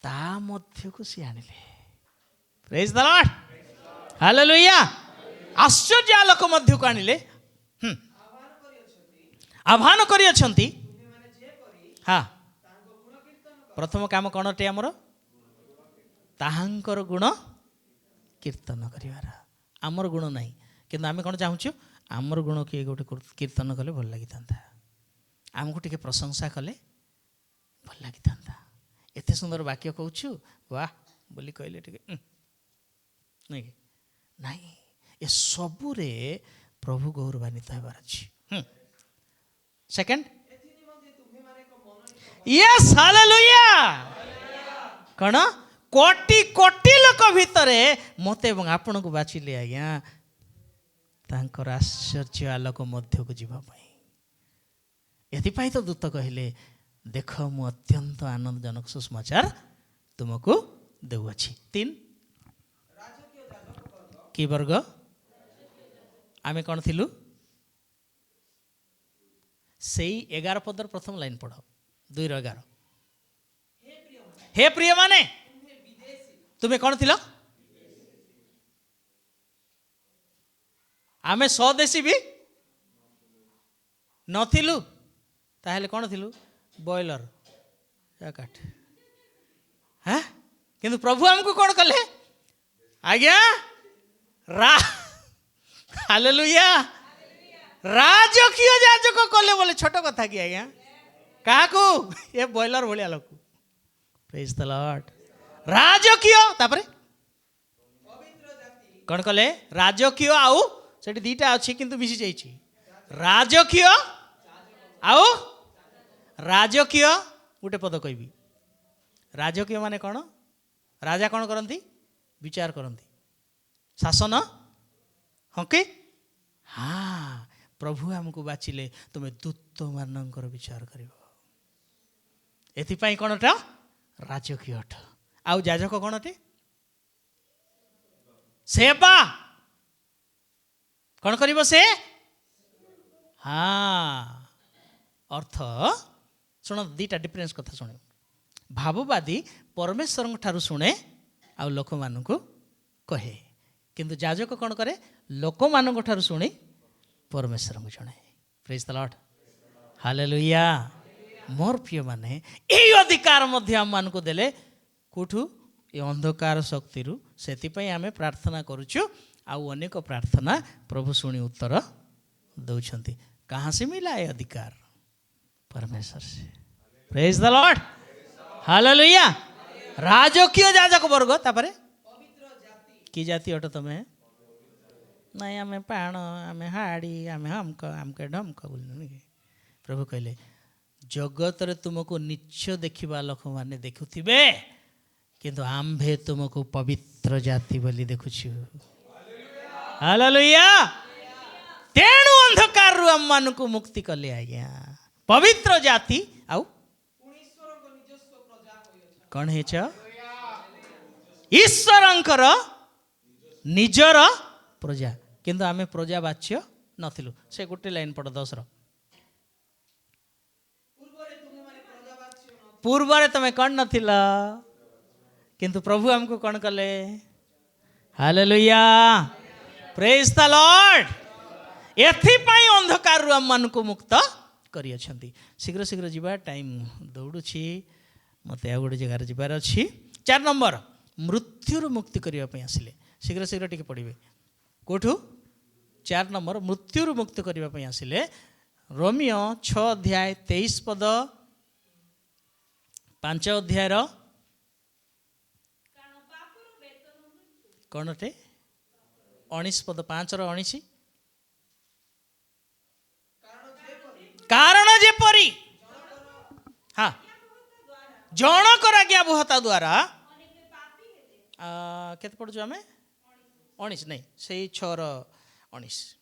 ତା ମଧ୍ୟକୁ ସିଏ ଆଣିଲେ। ପ୍ରେଜ୍ ଦ ଲର୍ଡ, ହାଲେଲୁୟା। ଆଶ୍ଚର୍ଯ୍ୟ ଆଲୋକ ମଧ୍ୟକୁ ଆଣିଲେ, ଆହ୍ୱାନ କରିଅଛନ୍ତି। ହଁ, ପ୍ରଥମ କାମ କ'ଣ ଅଟେ ଆମର? ତାହାଙ୍କର ଗୁଣ କୀର୍ତ୍ତନ କରିବାର। ଆମର ଗୁଣ ନାହିଁ, କିନ୍ତୁ ଆମେ କ'ଣ ଚାହୁଁଛୁ? ଆମର ଗୁଣ କିଏ ଗୋଟେ କୀର୍ତ୍ତନ କଲେ ଭଲ ଲାଗିଥାନ୍ତା, ଆମକୁ ଟିକେ ପ୍ରଶଂସା କଲେ ଭଲ ଲାଗିଥାନ୍ତା। ଏତେ ସୁନ୍ଦର ବାକ୍ୟ କହୁଛୁ, ବାଃ ବୋଲି କହିଲେ ଟିକେ ନାଇଁ ନାଇଁ, ଏସବୁରେ ପ୍ରଭୁ ଗୌରବାନ୍ୱିତ ହେବାର ଅଛି। Second, Yes hallelujah. କ'ଣ? କୋଟି କୋଟି ଲୋକ ଭିତରେ ମୋତେ ଏବଂ ଆପଣଙ୍କୁ ବାଛିଲେ ଆଜ୍ଞା, ତାଙ୍କର ଆଶ୍ଚର୍ଯ୍ୟ ଆଲୋକ ମଧ୍ୟକୁ ଯିବା ପାଇଁ। ଏଥିପାଇଁ ତ ଦୂତ କହିଲେ, ଦେଖ ମୁଁ ଅତ୍ୟନ୍ତ ଆନନ୍ଦଜନକ ସୁସମାଚାର ତୁମକୁ ଦେଉଅଛି। 3, କି ବର୍ଗ? ଆମେ କ'ଣ ଥିଲୁ? ସେଇ 11 ପଦର ପ୍ରଥମ ଲାଇନ୍ ପଢ଼, 2:11। ହେ ପ୍ରିୟ ମାନେ, ତୁମେ କ'ଣ ଥିଲ? ଆମେ ସ୍ୱଦେଶୀ ବି ନଥିଲୁ, ତାହେଲେ କ'ଣ ଥିଲୁ? ବଏଲର କାଠ। ହଁ, କିନ୍ତୁ ପ୍ରଭୁ ଆମକୁ କ'ଣ କଲେ ଆଜ୍ଞା? ହାଲେଲୁୟା, ରାଜକୀୟ ଯାଜକ କଲେ ବୋଲେ ଛୋଟ କଥା କି ଆଜ୍ଞା? କାହାକୁ? ଏ ବଏଲର ଭଳିଆ ଲୋକ। ପ୍ରେଜ୍ ଦ ଲର୍ଡ। ରାଜକୀୟ, ତାପରେ କ'ଣ କଲେ? ରାଜକୀୟ, ଆଉ ସେଠି ଦିଟା ଅଛି କିନ୍ତୁ ମିଶି ଯାଇଛି। ରାଜକୀୟ ଆଉ ରାଜକୀୟ। ଗୋଟେ ପଦ କହିବି, ରାଜକୀୟ ମାନେ କ'ଣ? ରାଜା କ'ଣ କରନ୍ତି? ବିଚାର କରନ୍ତି, ଶାସନ। ହଁ କି? ହଁ, ପ୍ରଭୁ ଆମକୁ ବାଛିଲେ, ତୁମେ ଦୂତମାନଙ୍କର ବିଚାର କରିବ। ଏଥିପାଇଁ କ'ଣଟା? ରାଜକୀୟ ଅଟ। ଆଉ ଯାଜକ କ'ଣ ଅଟେ? ସେବା। କ'ଣ କରିବ ସେ? ହଁ, ଅର୍ଥ ଶୁଣ, ଦିଟା ଡିଫରେନ୍ସ କଥା ଶୁଣ। ଭାବବାଦୀ ପରମେଶ୍ୱରଙ୍କ ଠାରୁ ଶୁଣେ ଆଉ ଲୋକମାନଙ୍କୁ କହେ, କିନ୍ତୁ ଯାଜକ କ'ଣ କରେ? ଲୋକମାନଙ୍କ ଠାରୁ ଶୁଣି ପରମେଶ୍ୱରଙ୍କୁ ଜଣେ। ପ୍ରେଜ୍ ଦ ଲର୍ଡ, ହାଲେଲୁୟା। ମୋର ପ୍ରିୟମାନେ, ଏହି ଅଧିକାର ମଧ୍ୟ ଆମମାନଙ୍କୁ ଦେଲେ କେଉଁଠୁ? ଏ ଅନ୍ଧକାର ଶକ୍ତିରୁ। ସେଥିପାଇଁ ଆମେ ପ୍ରାର୍ଥନା କରୁଛୁ, ଆଉ ଅନେକ ପ୍ରାର୍ଥନା ପ୍ରଭୁ ଶୁଣି ଉତ୍ତର ଦେଉଛନ୍ତି। କାହା ସେ ମିଲା ଏ ଅଧିକାର? परमेश्वर से। Praise the lord, hallelujah. राजकीय जाजक वर्ग तापरे की जाति अट तमे नहीं आम पाण आम हाड़ी आम हमक आमके ढमक बोल। प्रभु कहले जगत रे तुमको नीच देखा लोक मैंने देखुवे किंतु आम्भे तुमको पवित्र जाति बोली देखुछु। हालेलुया। तेणु अंधकार रु आम मान को मुक्ति कले आज्ञा पवित्र जाति आउ कौन है ईश्वरंकर निजर प्रजा किंतु आमे प्रजा बाच्य नथिलु। से गोटे लाइन पढ़ 10 पूर्व तमें कौन नथिला किंतु प्रभु हमको कौन कले। Hallelujah, praise the lord. एथिपाई अंधकार रु आम मान को मुक्त करियछंती। शीघ्र शीघ्र जीवा टाइम दौड़ुछि ମୋତେ ଆଉ ଗୋଟେ ଜାଗାରେ ଯିବାର ଅଛି। 4 ନମ୍ବର, ମୃତ୍ୟୁରୁ ମୁକ୍ତି କରିବା ପାଇଁ ଆସିଲେ। ଶୀଘ୍ର ଶୀଘ୍ର ଟିକେ ପଢ଼ିବେ। କେଉଁଠୁ? 4 ନମ୍ବର, ମୃତ୍ୟୁରୁ ମୁକ୍ତି କରିବା ପାଇଁ ଆସିଲେ। ରୋମିଓ 6 ଅଧ୍ୟାୟ 23 ପଦ, 5 ଅଧ୍ୟାୟର କ'ଣଟେ 19 ପଦ, 5ର 19। କାରଣ ଯେପରି ହଁ ଜଣକର ଆଜ୍ଞାବହତା ଦ୍ୱାରା କେତେ ପଢ଼ୁଛୁ ଆମେ? 19 ନାଇଁ, ସେଇ 6ର 19।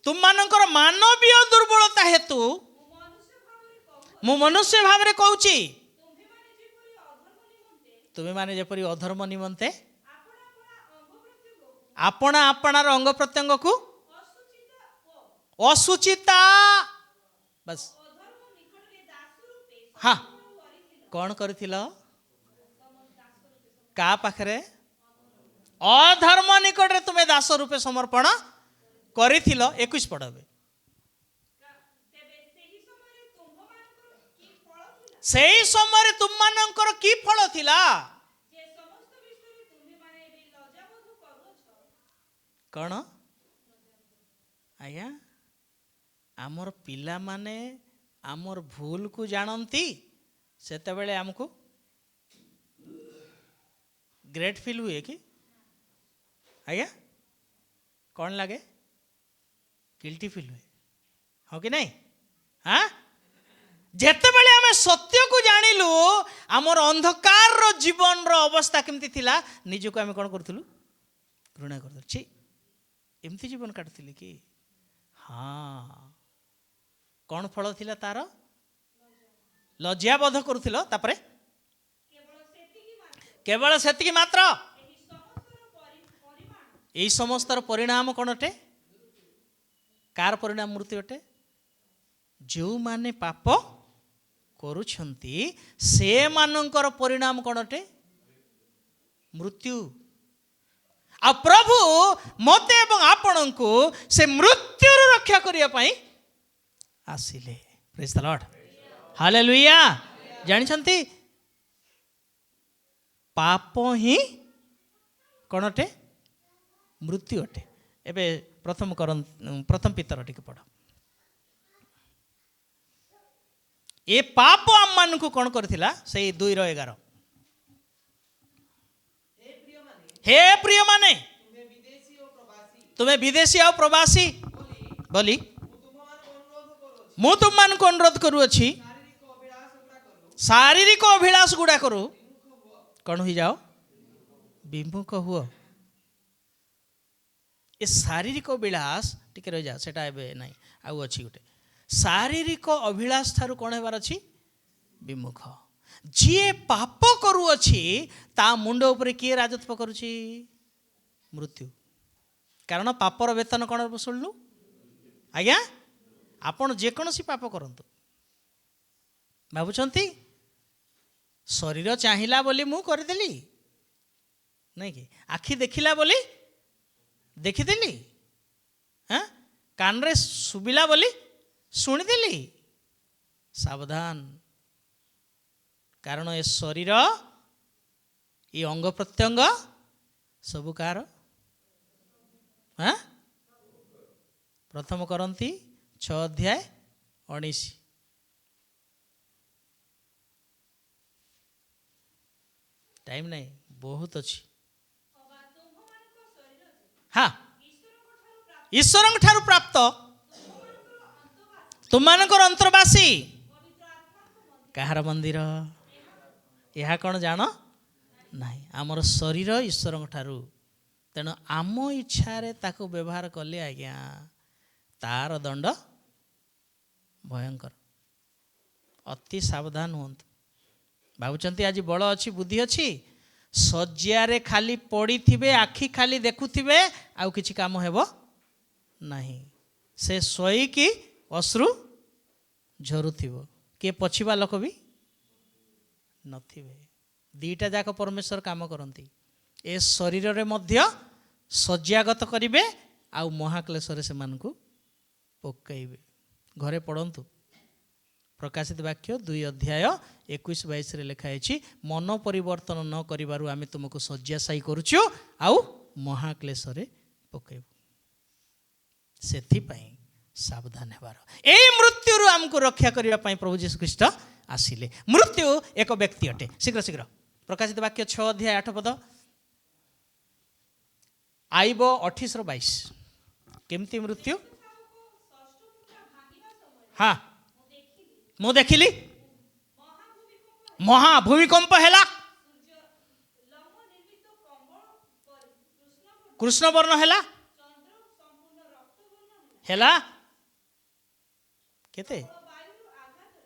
ତୁମମାନଙ୍କର ମାନବୀୟ ଦୁର୍ବଳତା ହେତୁ ମୁଁ ମନୁଷ୍ୟ ଭାବରେ କହୁଛି, ତୁମେମାନେ ଯେପରି ଅଧର୍ମ ନିମନ୍ତେ ଆପଣା ଆପଣାର ଅଙ୍ଗ ପ୍ରତ୍ୟଙ୍ଗକୁ ଅସୁଚିତା ବାସ୍ ହଁ କ'ଣ କରିଥିଲ? କାହା ପାଖରେ? ଅଧର୍ମ ନିକଟରେ ତୁମେ ଦାସ ରୂପେ ସମର୍ପଣ କରିଥିଲ। 21 ପଢ଼ବେ। ସେହି ସମୟରେ ତୁମମାନଙ୍କର କି ଫଳ ଥିଲା? କ'ଣ? ଆଜ୍ଞା, ଆମର ପିଲାମାନେ ଆମର ଭୁଲକୁ ଜାଣନ୍ତି, ସେତେବେଳେ ଆମକୁ ଗ୍ରେଟ୍ ଫିଲ୍ ହୁଏ କି? ଆଜ୍ଞା, କ'ଣ ଲାଗେ? ଗିଲ୍ଟି ଫିଲ୍ ହୁଏ, ହଁ କି ନାହିଁ? ହଁ, ଯେତେବେଳେ ଆମେ ସତ୍ୟକୁ ଜାଣିଲୁ, ଆମର ଅନ୍ଧକାରର ଜୀବନର ଅବସ୍ଥା କେମିତି ଥିଲା, ନିଜକୁ ଆମେ କ'ଣ କରୁଥିଲୁ? ଘୃଣା କରୁଥିଲୁ। ଛି, ଏମିତି ଜୀବନ କାଟୁଥିଲି କି? ହଁ, କ'ଣ ଫଳ ଥିଲା ତାର? ଲଜ୍ଜାବୋଧ କରୁଥିଲ। ତାପରେ କେବଳ ସେତିକି ମାତ୍ର। এই ସମସ୍ତର ପରିଣାମ କ'ଣ ଅଟେ? କାର ପରିଣାମ? ମୃତ୍ୟୁ ଅଟେ। ଯେଉଁମାନେ ପାପ କରୁଛନ୍ତି ସେମାନଙ୍କର ପରିଣାମ କ'ଣ ଅଟେ? ମୃତ୍ୟୁ। ଆଉ ପ୍ରଭୁ ମୋତେ ଏବଂ ଆପଣଙ୍କୁ ସେ ମୃତ୍ୟୁରୁ ରକ୍ଷା କରିବା ପାଇଁ ଆସିଲେ। ପ୍ରେଜ୍ ଦ ଲର୍ଡ, ହାଲେଲୁୟା। ଜାଣିଛନ୍ତି, ପାପ ହିଁ କ'ଣ ଅଟେ? ମୃତ୍ୟୁ ଅଟେ। ଏବେ ପ୍ରଥମ ପିତର ଟିକେ ପଢ଼। ଏ ପାପ ଆମମାନଙ୍କୁ କ'ଣ କରିଥିଲା? ସେଇ 2:11। हे प्रियମାନେ, ତୁମେ ବିଦେଶୀ ଆଉ ପ୍ରବାସୀ ବୋଲି ମୁଁ ତୁମମାନଙ୍କୁ ଅନୁରୋଧ କରୁଅଛି, ଶାରୀରିକ ଅଭିଳାଷ ଗୁଡ଼ାକରୁ କ'ଣ ହୋଇଯାଅ? ବିମୁଖ ହୁଅ। ଏ ଶାରୀରିକ ଅଭିଳାଷ ଟିକେ ରହିଯାଅ, ସେଟା ଏବେ ନାହିଁ, ଆଉ ଅଛି ଗୋଟେ। ଶାରୀରିକ ଅଭିଳାଷ ଠାରୁ କ'ଣ ହେବାର ଅଛି? ବିମୁଖ। ଯିଏ ପାପ କରୁଅଛି ତା ମୁଣ୍ଡ ଉପରେ କିଏ ରାଜତ୍ୱ କରୁଛି? ମୃତ୍ୟୁ। କାରଣ ପାପର ବେତନ କ'ଣ ଶୁଣିଲୁ? ଆଜ୍ଞା, ଆପଣ ଯେକୌଣସି ପାପ କରନ୍ତୁ, ଭାବୁଛନ୍ତି ଶରୀର ଚାହିଁଲା ବୋଲି ମୁଁ କରିଦେଲି, ନାଇଁ କି? ଆଖି ଦେଖିଲା ବୋଲି ଦେଖିଦେଲି, କାନରେ ଶୁଭିଲା ବୋଲି ଶୁଣିଦେଲି। ସାବଧାନ, କାରଣ ଏ ଶରୀର, ଏ ଅଙ୍ଗ ପ୍ରତ୍ୟଙ୍ଗ ସବୁ କାହାର? ପ୍ରଥମ କରନ୍ତି 6 ଅଧ୍ୟାୟ 19। ଟାଇମ୍ ନାହିଁ, ବହୁତ ଅଛି। ହଁ, ଈଶ୍ୱରଙ୍କ ଠାରୁ ପ୍ରାପ୍ତ, ତୁମମାନଙ୍କର ଅନ୍ତର୍ବାସୀ, କାହାର ମନ୍ଦିର? ଏହା କ'ଣ ଜାଣ ନାହିଁ? ଆମର ଶରୀର ଈଶ୍ୱରଙ୍କ ଠାରୁ। ତେଣୁ ଆମ ଇଚ୍ଛାରେ ତାକୁ ବ୍ୟବହାର କଲେ ଆଜ୍ଞା ତାର ଦଣ୍ଡ ଭୟଙ୍କର। ଅତି ସାବଧାନ ହୁଅନ୍ତୁ। ଭାବୁଛନ୍ତି ଆଜି ବଳ ଅଛି, ବୁଦ୍ଧି ଅଛି, ଶଯ୍ୟାରେ ଖାଲି ପଡ଼ିଥିବେ, ଆଖି ଖାଲି ଦେଖୁଥିବେ, ଆଉ କିଛି କାମ ହେବ ନାହିଁ। ସେ ଶୋଇକି ଅଶ୍ରୁ ଝରୁଥିବ, କିଏ ପଛିବା ଲୋକ ବି ନଥିବେ। ଦୁଇଟା ଯାକ ପରମେଶ୍ୱର କାମ କରନ୍ତି। ଏ ଶରୀରରେ ମଧ୍ୟ ଶଯ୍ୟାଗତ କରିବେ, ଆଉ ମହାକ୍ଲେଶରେ ସେମାନଙ୍କୁ ପକାଇବେ। ଘରେ ପଢ଼ନ୍ତୁ प्रकाशित वाक्य 2 अध्याय 21-22 लिखाई मन परिवर्तन न करिबारु आमे तुमको शय्याशायी करूछु आउ महाक्लेश रे पकेबु सेथि पई सावधान हेबार ए मृत्यु रु हमको रक्षा करिबा पई प्रभु यीशु ख्रीष्ट आसिले। मृत्यु एक व्यक्ति अटे। शीघ्र शीघ्र प्रकाशित वाक्य 6 अध्याय 8 पद आइब 28-22 केमती मृत्यु हाँ मु देखिली महाभूमिकंप हैला कृष्ण वर्ण हैला हैला केते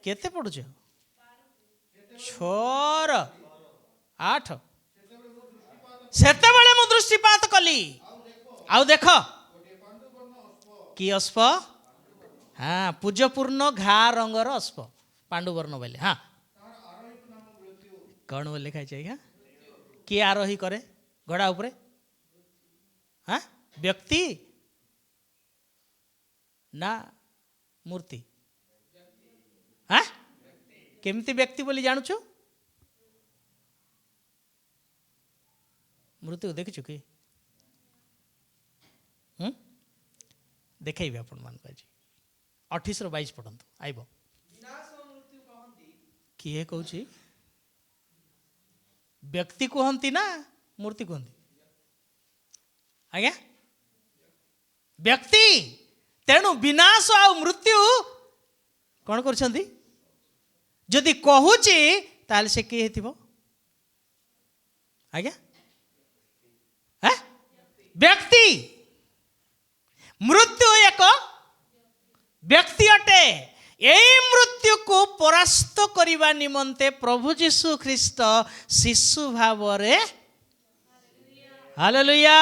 केते पड़ुछ 6-8 सेते बेले मु दृष्टिपात कली आउ देख कि अस्प हाँ पूज्यपूर्ण घा रंगर अस्प पांडुवर्ण बोले हाँ कौन बोले लिखा है किए आरोही करे घोड़ा उपरे हाँ व्यक्ति ना मूर्ति हाँ केमती व्यक्ति बोली जानूच मृत्यु देखिछु कि देखैबे आपण मान आज 28-22 पढ़ंतु आइब किए कहूँ व्यक्ति कहती ना मूर्ति कहती आज्ञा व्यक्ति तेणु विनाश आ मृत्यु कौन कर जदि कहूची ताल से किए हेतिबो आज्ञा व्यक्ति मृत्यु एक व्यक्ति अटे यही मृत्यु को परास्त करने निमंते प्रभु यीशु ख्रीष्ट शिशु भाव रे हालेलुया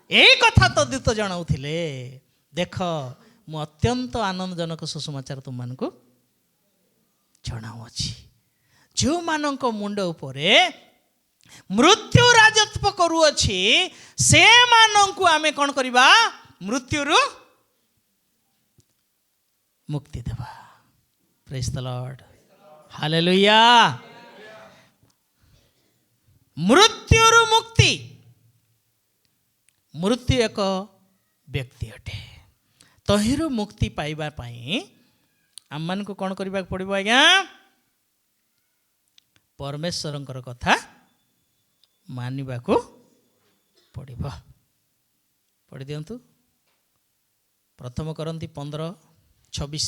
यही कथा तो दूत जनाउथिले देख मु अत्यंत आनंदजनक सुसमाचार तुम मानकु जनाउछि जो मानक मुंड उपरे मृत्यु राजत्व करूअछि से मानकु आमे कोन करिबा मृत्यु रु मुक्ति देवा। प्रेज द लॉर्ड हालेलुया मृत्यु रु मुक्ति मृत्यु एक व्यक्ति अटे तहिरु मुक्ति पाइबा पाई आम मान को कौन करबा पड़िबो आज्ञा परमेश्वरंकर कथा मानिबा को पड़िबो पढ़ी दियंतु प्रथम करंती 15-26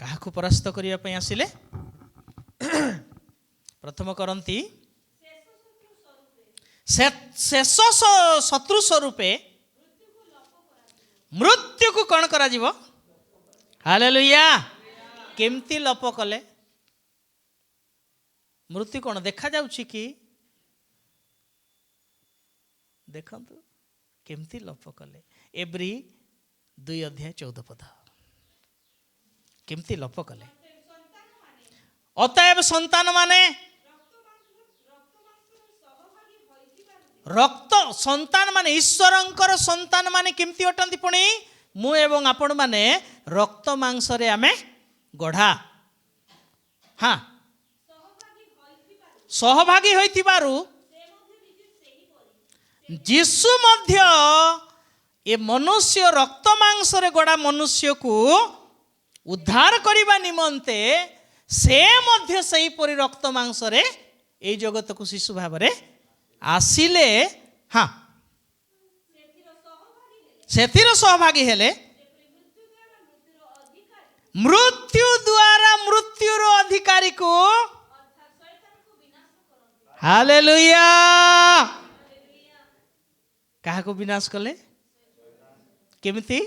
काहाकु परास्त करिया पई आसिले प्रथम करंती शेष शत्रु स्वरूपे मृत्यु को कौन करा जीवो हालेलुया केमती लप कले मृत्यु कौन देखा जाउछि कि देखंतु केमती लप कले एब्री 2 अध्याय 14 पद केमती लप कले अतएव संतान माने रक्त संतान माने ईश्वरंकर संतान माने केमती अटंती पुणी मु एवं आपण माने रक्त मांस रे आमे गढ़ा हाँ सहभागी होइथिबारु जीशु मध्य ए मनुष्य रक्त मांस रे गढ़ा मनुष्य को उद्धार करिबा निमंते से मध्य सही परि रक्त मांस रे ए जगत को शिशु भाव रे आसिले हाँ सेतिर सहभागी हेले मृत्यु द्वारा मृत्युर अधिकारी को हालेलुया कहा को विनाश कले केमिति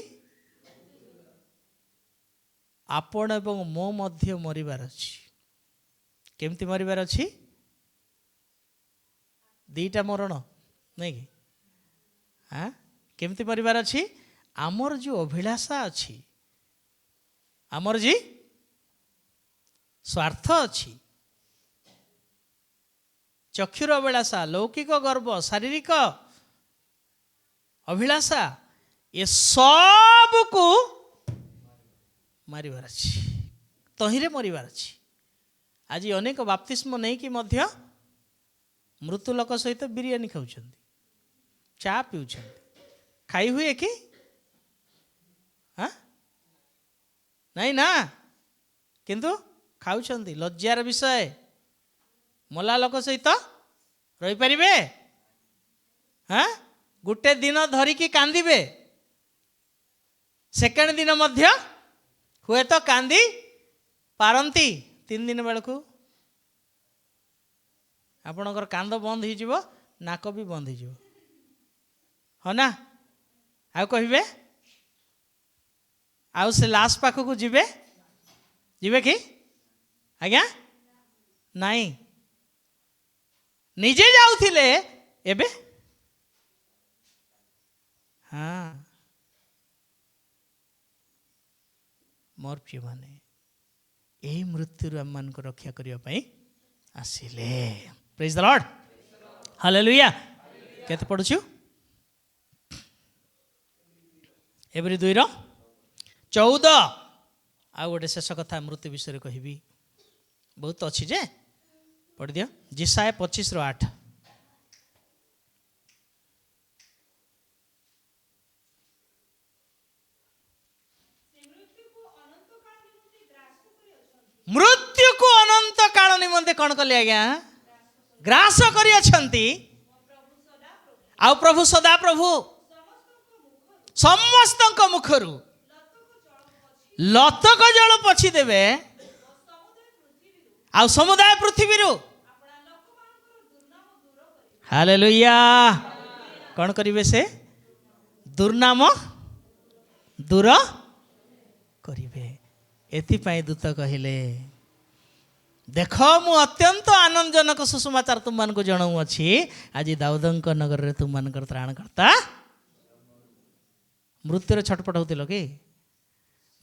आपण एवं मो मध्य मरिबार अछि केमिति मरिबार अछि दीटा मरण नहीं कि हाँ केमती मरिबार अछि आमर जो अभिलाषा अछि आमर जी स्वार्थ अछि चक्षुर अभिलाषा लौकिक गर्व शारीरिक अभिलाषा ये सब को मारिबार अछि तहिरे मरिबार अछि आज अनेक बाप्तिस्म नहीं कि मध्य मृत्यु लोक सहित बिरियानी खाऊछंती चा पिउछंती खाई हुए कि हाँ नहीं ना किंतु खाऊछंती लज्जार विषय मला लोक सहित रही परिबे हाँ गुटे दिन धरिकी कांदिबे सेकेंड दिन मध्य हुए तो कांदी पारंती 3 दिन बेलू आपणकर कांद बंद हो नाक भी बंद हो हाँ ना आ कहे आउ से लास्ट पाखक जीवे जीवे कि आज्ञा नहीं निजे जाउथिले एबे हाँ मोर प्रिय माने यही मृत्यु आम मान को रक्षा करने आसिले प्रेज द लॉर्ड हालेलुया केते पढ़ुछु एवरी 2:14 आ गोटे शेष कथा मृत्यु विषय कहबी बहुत अच्छी जे पढ़ दियो जिसाय 25:8 मृत्यु को अनंत काल निमंते कौन कले आज्ञा ग्रास करी अछंती आउ प्रभु सदा प्रभु समस्त मुखरु लतक जल पछी देवे आउ समुदाय पृथ्वी हालेलुया कौन करिवे से दुर्नाम दूर करिवे एथिपाई दूत कहले देख मु अत्यंत आनंदजनक सुसमाचार तुम मान को जनाऊ अच्छी आज दाऊदंक नगर रे तुम मान त्राणकर्ता मृत्युर छटपट होतिल कि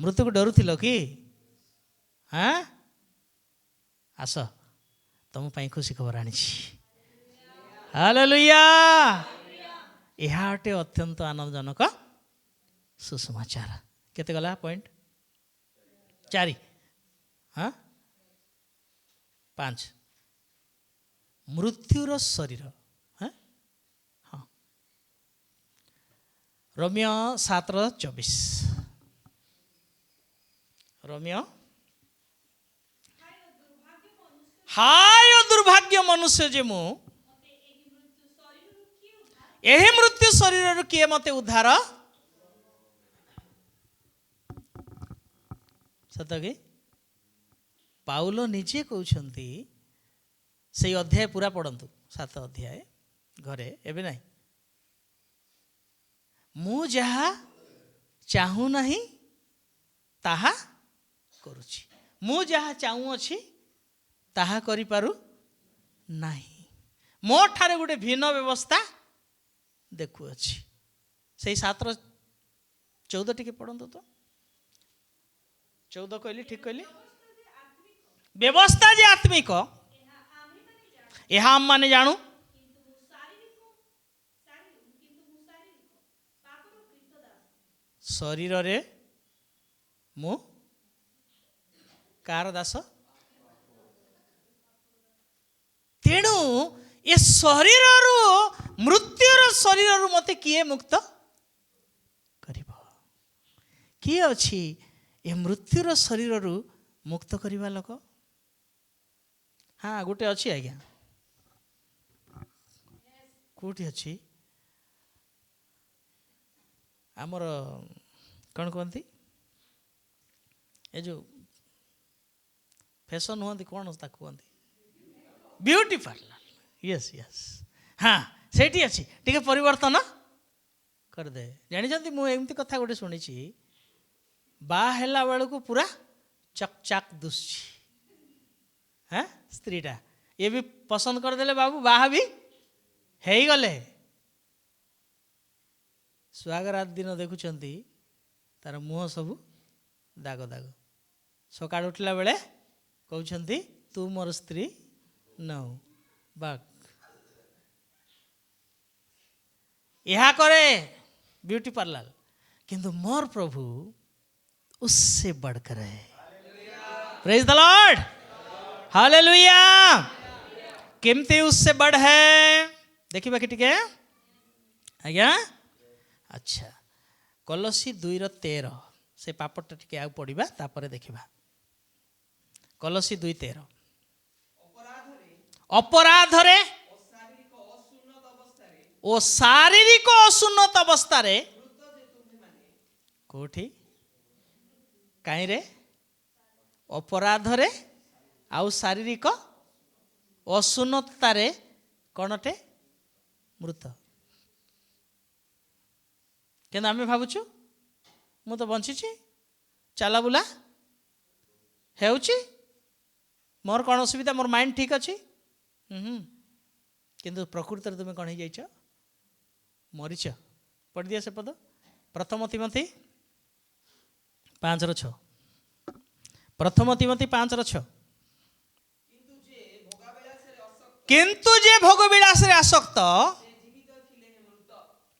मृत्यु को डरुथिल कि हाँ आस तुम पाई खुशी खबर आनी हालेलुया यह अटे अत्यंत आनंदजनक सुसमाचार केते गला पॉइंट 4 हाँ 5 मृत्युर शरीर हाँ हाँ रोमियो 7:24 रोमियो हाय दुर्भाग्य मनुष्य जे मु यही मृत्यु शरीर किए मते उद्धार सत कि पाउल निजे कहते से अध्याय पूरा पढ़ंतु 7 अध्याय घरे एबे नहीं मु जहा चाहू नहीं ताहा करुछि मु जहा चाहू अछि ताहा करि पारु नहीं मो ठारे गोटे भिन्न व्यवस्था देखु अछि से 7:14 टिके पढ़ंतु तो 14 कहली ठीक कहली व्यवस्था जे आत्मिक यह आम माने जानू शरीर रे मु कार दास तेणु ये शरीर मृत्युर शरीर मते किए मुक्त करिबो किए अछि ये मृत्युर शरीर मुक्त करवा लोक हाँ गोटे अच्छी आज्ञा कौटी अच्छी आमर कौन कहती ये जो फैशन हुआ कौन कहती ब्यूटी पार्लर यस यस हाँ सेठी अच्छी टिके परिवर्तन करदे जानी मुझे कथा गोटे शुणी बाहला बेलू को पूरा चकचाक दुसची हाँ स्त्रीटा ये भी पसंद करदेले बाबू बाहा भी है ही गले सुहागरात दिन देखुंट तार मुह सब दाग दाग सका उठला बेले कहते तू मोर स्त्री नौ बाग यह करे ब्यूटी पार्लर किंतु मोर प्रभु उससे बढ़कर है। Praise the lord, hallelujah. केमती उससे बढ़ है देखिबा कि टिके आज्ञा। अच्छा, कलसी 2:13 से पापटा टिके आ पढ़िबा तापर देखिबा। कलसी 2:13 अपराधरे ओ शारीरिक असुन्नत अवस्था कोठी काई रे अपराधरे आउ शारीरिक असुन्नतारे कणटे मृत। केना आमे भाबुछु मु तो बंचिछि चला बुला हेउछि मोर कौन असुविधा, मोर माइंड ठीक अच्छी किंतु प्रकृति तुम कौन हो जाइछ मरीच। पढ़ दिया से पद प्रथम तिमोथी 5:6 प्रथम तिमोथी 5:6 किंतु जे भोग विलास रे आसक्त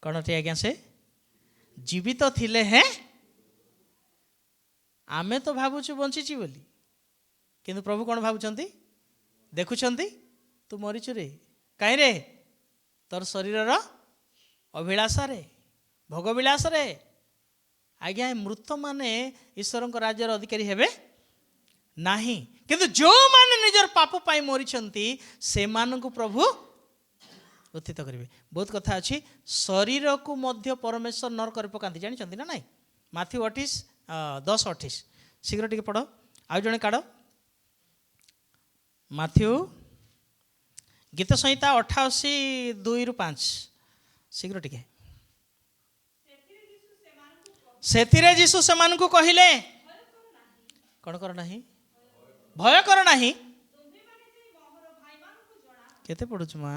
कौन टे आज्ञा से जीवित थिले हैं। आमे तो भावुछु बंचिछि बोली किंतु प्रभु कौन भावुचंती देखुचंती तू मरीचु रे काई रे तोर शरीर अभिलाष रे भोग विलास रे। आज्ञा मृत माने ईश्वर राज्यर अधिकारी हेबे नाही किंतु जो माने निजर पाप पाई मरीचंती से मानकु प्रभु उत्थित करिवे। बहुत कथा अछि शरीर को मध्य परमेश्वर नर कर पकांती जानिचंती ना नाही। माथ्यू 10:28 शीघ्र टिके पढ़ आउ जणे काढ। माथ्यू गीत संहिता 88:2-5 शीघ्र टिके। सेथिरे जीसु सेमानकु कहिले कौन कर नाही भय कर नाही। केते पढुछु मा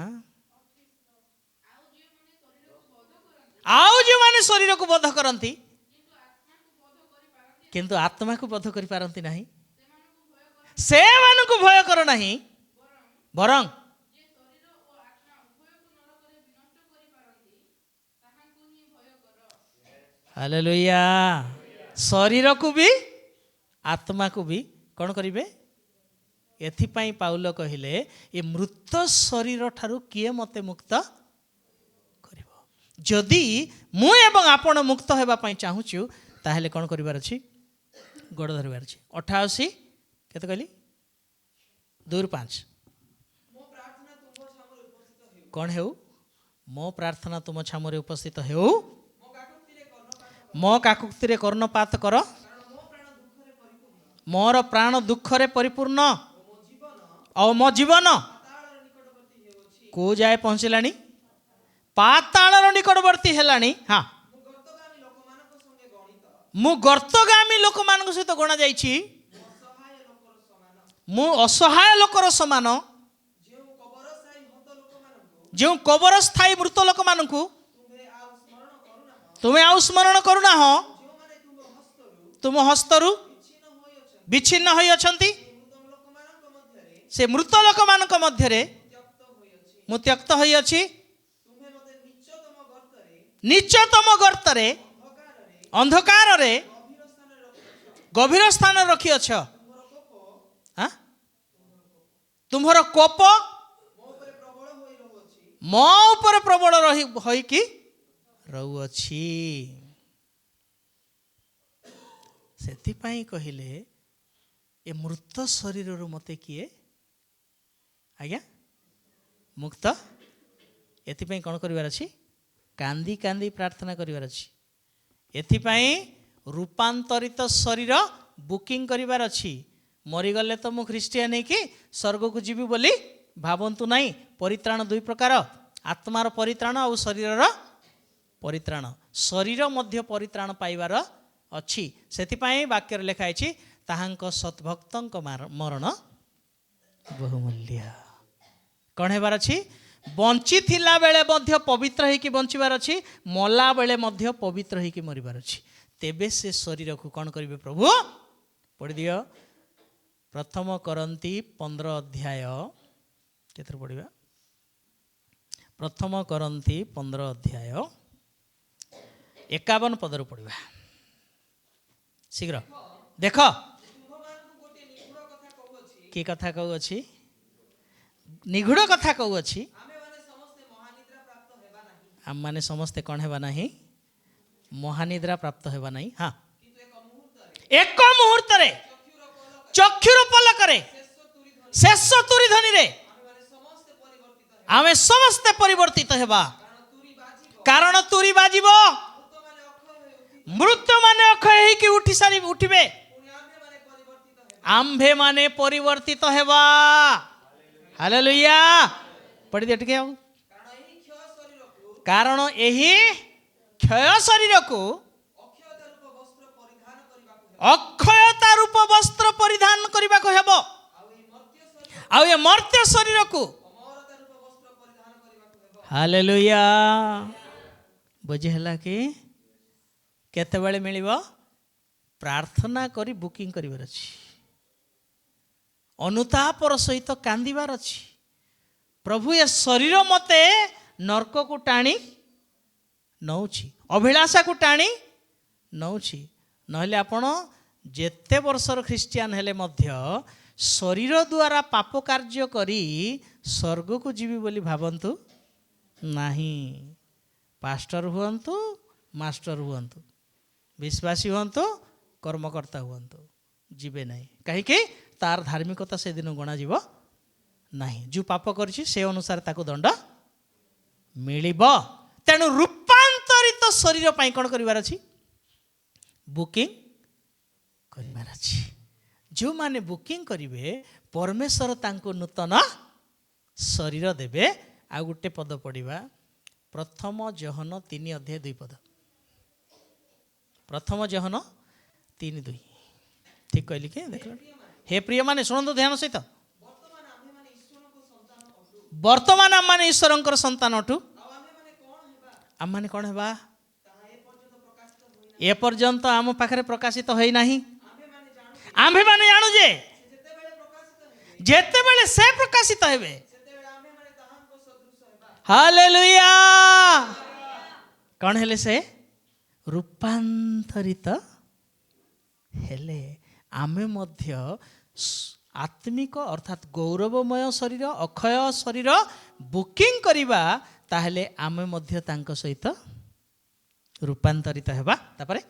आउ जो माने शरीर को बोध करती किंतु आत्मा को बोध करि पारंती नाही से मानकु भय कर नाही बरं हालेलुया शरीर को भी आत्मा को भी कौन करिवे। एथिपाई पाउल कहिले ये मृत शरीर ठारू किए मते मुक्त करिवो। जदि मु एवं आपण मुक्त हेबा पई चाहूछु ताहेले कौन करिवार अछि गोड़ धरिवार अछि। 88 केते कहली 2-5 कौन हेउ मो प्रार्थना तुम छामरे उपस्थित हेउ मो काकुक्ति रे कर्णपात कर मोर प्राण दुख रे परिपूर्ण और मो जीवन को जाए पहुँचलानी पाताल निकटवर्ती हेलानी। हाँ मु गर्तगामी लोक मान सहित गणा जाइछि मु असहाय लोकर समान जो कबर स्थायी मृत लोक मानकु तुम्हें आउ स्मरण करुना हो तुम हस्तरु विच्छिन्न होई अछंती से मृत लोक मानक मध्यरे मु त्यक्त होई अछि नीचतम गर्तरे अंधकार रे गभीर स्थान रखी अछ। तुम्हार कोप मो ऊपर प्रबल रही होई कि रहउअछि। सेथिपाई कहिले ए मृत शरीर मते किए आज्ञा मुक्त। एथिपाई कौन करिवार अछि कांदी कांदी प्रार्थना करिवार अछि। एथिपाई रूपांतरित शरीर बुकिंग करिवार अछि। मरीगले तो मु ख्रीस्टियान है कि स्वर्ग को जीवी बोली भावंतु नहीं। परित्राण दुई प्रकार आत्मार परित्राण और शरीर परित्राण। शरीर मध्य परित्राण पाइबार अच्छी सेथिपाई वाक्य लिखाई ताहांक सद्भक्तंक मरण बहुमूल्य। कौन हेबार अच्छी बंची थिला बेले मध्य पवित्र होइकी बंचिबार अच्छी मला बेले मध्य पवित्र होइकी मरिबार अच्छी। तेबे से शरीर को कौन करिवे प्रभु पढ़ी दियो। प्रथम करंती 15 अध्याय केतर पढ़िबा प्रथम करंती 15 अध्याय 51 पदर पढ़िबा शीघ्र देख कि कथा कहू अच्छी निगूढ़ कथा कहू अच्छी आम मैंने समस्ते कौन हेबा नहीं महानिद्रा प्राप्त हेबा नहीं। हाँ एक मुहूर्त रे चक्षुर पलकरे शेष तुरी ध्वनि रे आमे समस्ते परिवर्तित हेबा कारण तुरी बाजिबो मृत्यु माने अक्षय होइकि उठी सारी उठिबे आम्भे माने परिवर्तित हेबा। हालेलुया पढ़ी दे टिके कारण एही क्षय शरीर को अक्षयता रूप वस्त्र परिधान करने को हेबो आ ये मर्त्य शरीर को हालेलुया बुझी है कि केते बेले मिलिबो प्रार्थना करी बुकिंग करिवार अछि अनुतापर सहित कांदिबार अछि प्रभु ये शरीर मते नरक को टाणी नौछि अभिलाषा को टाणी नौछि नहले आपण जेते वर्षर ख्रिस्टियान हेले मध्य शरीर द्वारा पाप कार्य करी स्वर्ग को जीवी बोली भावंतु नाही। पास्टर हुअंतु मास्टर हुअंतु विश्वासी हुअंतु कर्मकर्ता हुअंतु जीवे नहीं कहीं तार धार्मिकता से दिन गणा जीव नहीं जो पाप करछि से अनुसार ताको दंड मिलिबो तेणु रूपांतरित शरीर पाई कौन करिवार अछि बुकिंग करिवार अछि जो माने बुकिंग करिवे परमेश्वर तांको नूतन शरीर देवे। आ गोटे पद पढ़िबा प्रथम जहन 3:2 पद प्रथम जहन 3:2 ठीक कहली के देख हे प्रिय माने सुनंदो ध्यान सहित वर्तमान आम माने ईश्वरंकर संतान अटू आम माने कौन हेबा ए पर्यंत आम पाखरे प्रकाशित होई नाही आम्भे माने जानु जे जेते बेले से प्रकाशित हेबे। हालेलुया कौन हेले से रूपांतरित हेले आमे मध्य आत्मिक अर्थात गौरवमय शरीर अक्षय शरीर बुकिंग करिबा ताहले आमे मध्य तांको सहित रूपांतरित हेबा। तापरे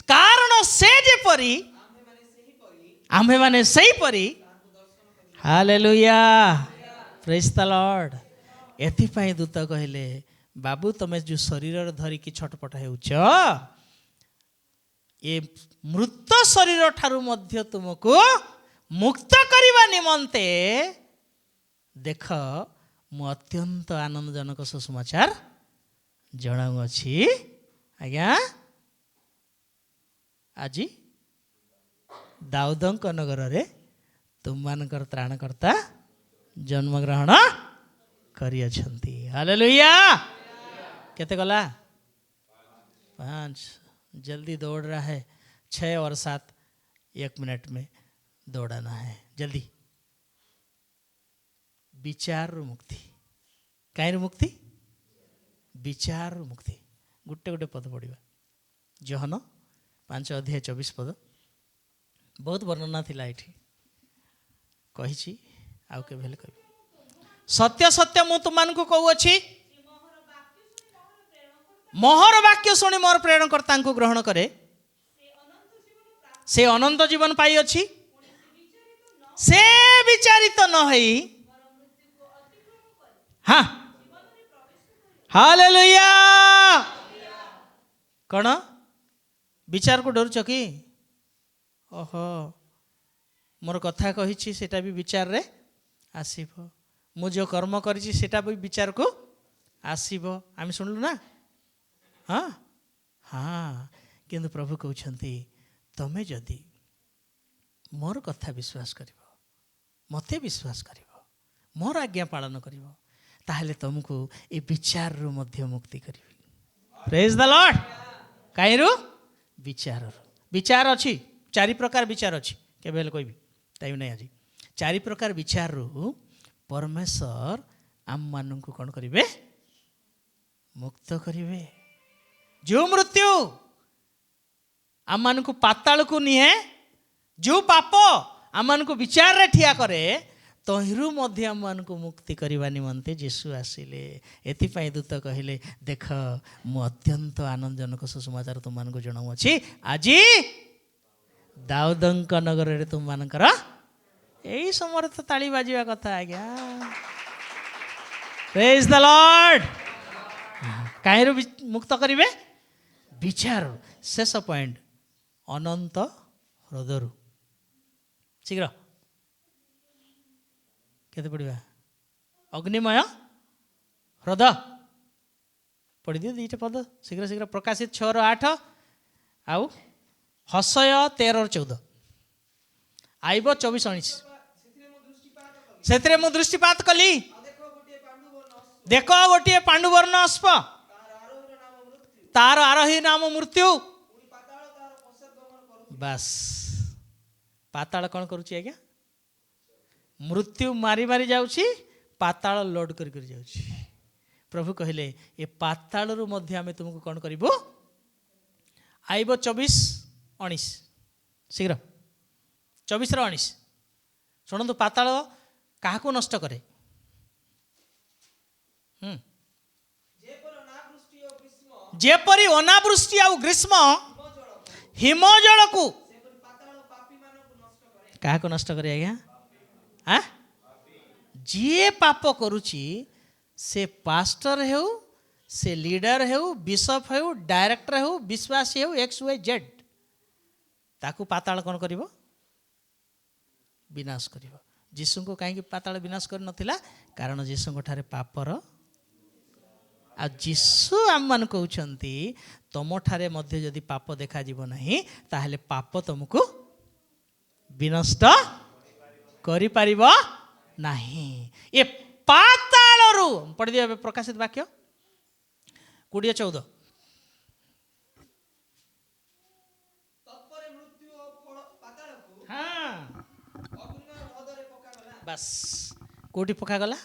कारण से जेपरी आम्भे माने सही परी। हालेलुया प्रेज द लॉर्ड एथिपाई दूत कहले बाबू तमे जो शरीर धरिकी छटपट हेउछ ए मृत शरीर ठारू मध्य तुमको मुक्त करने निमंते देख मु अत्यंत आनंदजनक सुसमाचार जनाऊँगी आज्ञा आज दाऊदंक नगर रे तुम मानकर त्राणकर्ता जन्मग्रहण करियछंती। हालेलुया केते गला 5 जल्दी दौड़ रहा है 6 और 7 1 मिनट में दौड़ाना है जल्दी। विचार मुक्ति कहीं मुक्ति विचार मुक्ति गोटे गोटे पद पढ़ा जहन 5:24 पद बहुत वर्णना थिला एठी कही आउ के भेल कहि सत्य सत्य मु तुमको कहूँगी मोहर वाक्य शुणी मोर प्रेरणकर्ता को ग्रहण करे से अनंत जीवन पाई अछि से विचारित न हई। हाँ हालेलुया कौन विचार को डरुच कि ओहो मोर कथा कही सेटा भी विचार रे आसीबो मु जो कर्म करी सेटा भी विचार को आसीबो आम शुणलु ना। हाँ हाँ किंतु प्रभु कहते तमें जदि मोर कथा विश्वास कर मते विश्वास कर मोर आज्ञा पालन कर ताहले तुमको ये विचार रु मध्य मुक्ति करी। प्रेज द लॉर्ड कहीं विचार विचार अच्छी 4 प्रकार विचार अच्छी केवल कोई भी टाइम नहीं आज 4 प्रकार विचार रु परमेश्वर आम मान को कौन करेंगे मुक्त करेंगे। जो मृत्यु आमମାନଙ୍କୁ ପାତାଳକୁ ନିଏ, ଯେଉଁ ପାପ ଆମମାନଙ୍କୁ ବିଚାରରେ ଠିଆ କରେ, ତହିଁରୁ ମଧ୍ୟ ଆମମାନଙ୍କୁ ମୁକ୍ତି କରିବା ନିମନ୍ତେ ଯୀଶୁ ଆସିଲେ। ଏଥିପାଇଁ ଦୂତ କହିଲେ, ଦେଖ ମୁଁ ଅତ୍ୟନ୍ତ ଆନନ୍ଦଜନକ ସୁସମାଚାର ତୁମମାନଙ୍କୁ ଜଣାଉଅଛି, ଆଜି ଦାଉଦଙ୍କ ନଗରରେ ତୁମମାନଙ୍କର, ଏଇ ସମୟରେ ତ ତାଳି ବାଜିବା କଥା ଆଜ୍ଞା। ପ୍ରେଜ୍ ଦ ଲର୍ଡ। କାହିଁରୁ ମୁକ୍ତ କରିବେ? ବିଚାରରୁ। ଶେଷ ପଏଣ୍ଟ, ଅନନ୍ତ ହ୍ରଦରୁ। ଶୀଘ୍ର କେତେ ପଢ଼ିବା? ଅଗ୍ନିମୟ ହ୍ରଦ ପଢ଼ିଦିଅ ଦୁଇଟା ପଦ ଶୀଘ୍ର ଶୀଘ୍ର। ପ୍ରକାଶିତ 6:8 ଆଉ ହସୟ 13:14। ଆଇବ 24-19। ସେଥିରେ ମୁଁ ଦୃଷ୍ଟିପାତ କଲି, ଦେଖ ଗୋଟିଏ ପାଣ୍ଡୁବର୍ଣ୍ଣ ଅଶ୍ବ, ତାର ଆରୋହୀ ନାମ ମୃତ୍ୟୁ। ବାସ୍, ପାତାଳ କ'ଣ କରୁଛି ଆଜ୍ଞା? ମୃତ୍ୟୁ ମାରି ମାରି ଯାଉଛି, ପାତାଳ ଲୋଡ୍ କରି କରି ଯାଉଛି। ପ୍ରଭୁ କହିଲେ ଏ ପାତାଳରୁ ମଧ୍ୟ ଆମେ ତୁମକୁ କ'ଣ କରିବୁ? ଆଇବ 24-19 ଶୀଘ୍ର 24-19 ଶୁଣନ୍ତୁ। ପାତାଳ କାହାକୁ ନଷ୍ଟ କରେ? ଯେପରି ଅନାବୃଷ୍ଟି ଆଉ ଗ୍ରୀଷ୍ମ ହିମ ଜଳକୁ କାହାକୁ ନଷ୍ଟ କରେ ଆଜ୍ଞା? ଯିଏ ପାପ କରୁଛି, ସେ ପାଷ୍ଟର ହେଉ, ସେ ଲିଡର ହେଉ, ବିଶପ ହେଉ, ଡାଇରେକ୍ଟର ହେଉ, ବିଶ୍ୱାସୀ ହେଉ, XYZ, ତାକୁ ପାତାଳ କ'ଣ କରିବ? ବିନାଶ କରିବ। ଯୀଶୁଙ୍କୁ କାହିଁକି ପାତାଳ ବିନାଶ କରିନଥିଲା? କାରଣ ଯୀଶୁଙ୍କ ଠାରେ ପାପର, ଆଉ ଯୀଶୁ ଆମମାନେ କହୁଛନ୍ତି ତମଠାରେ ମଧ୍ୟ ଯଦି ପାପ ଦେଖାଯିବ ନାହିଁ, ତାହେଲେ ପାପ ତମକୁ ବିନଷ୍ଟ କରିପାରିବ ନାହିଁ। ଏ ପାତାଳରୁ ପଢ଼ିଦିଅ ଏବେ ପ୍ରକାଶିତ ବାକ୍ୟ 20:14। ବାସ୍, କୋଉଠି ପକାଗଲା?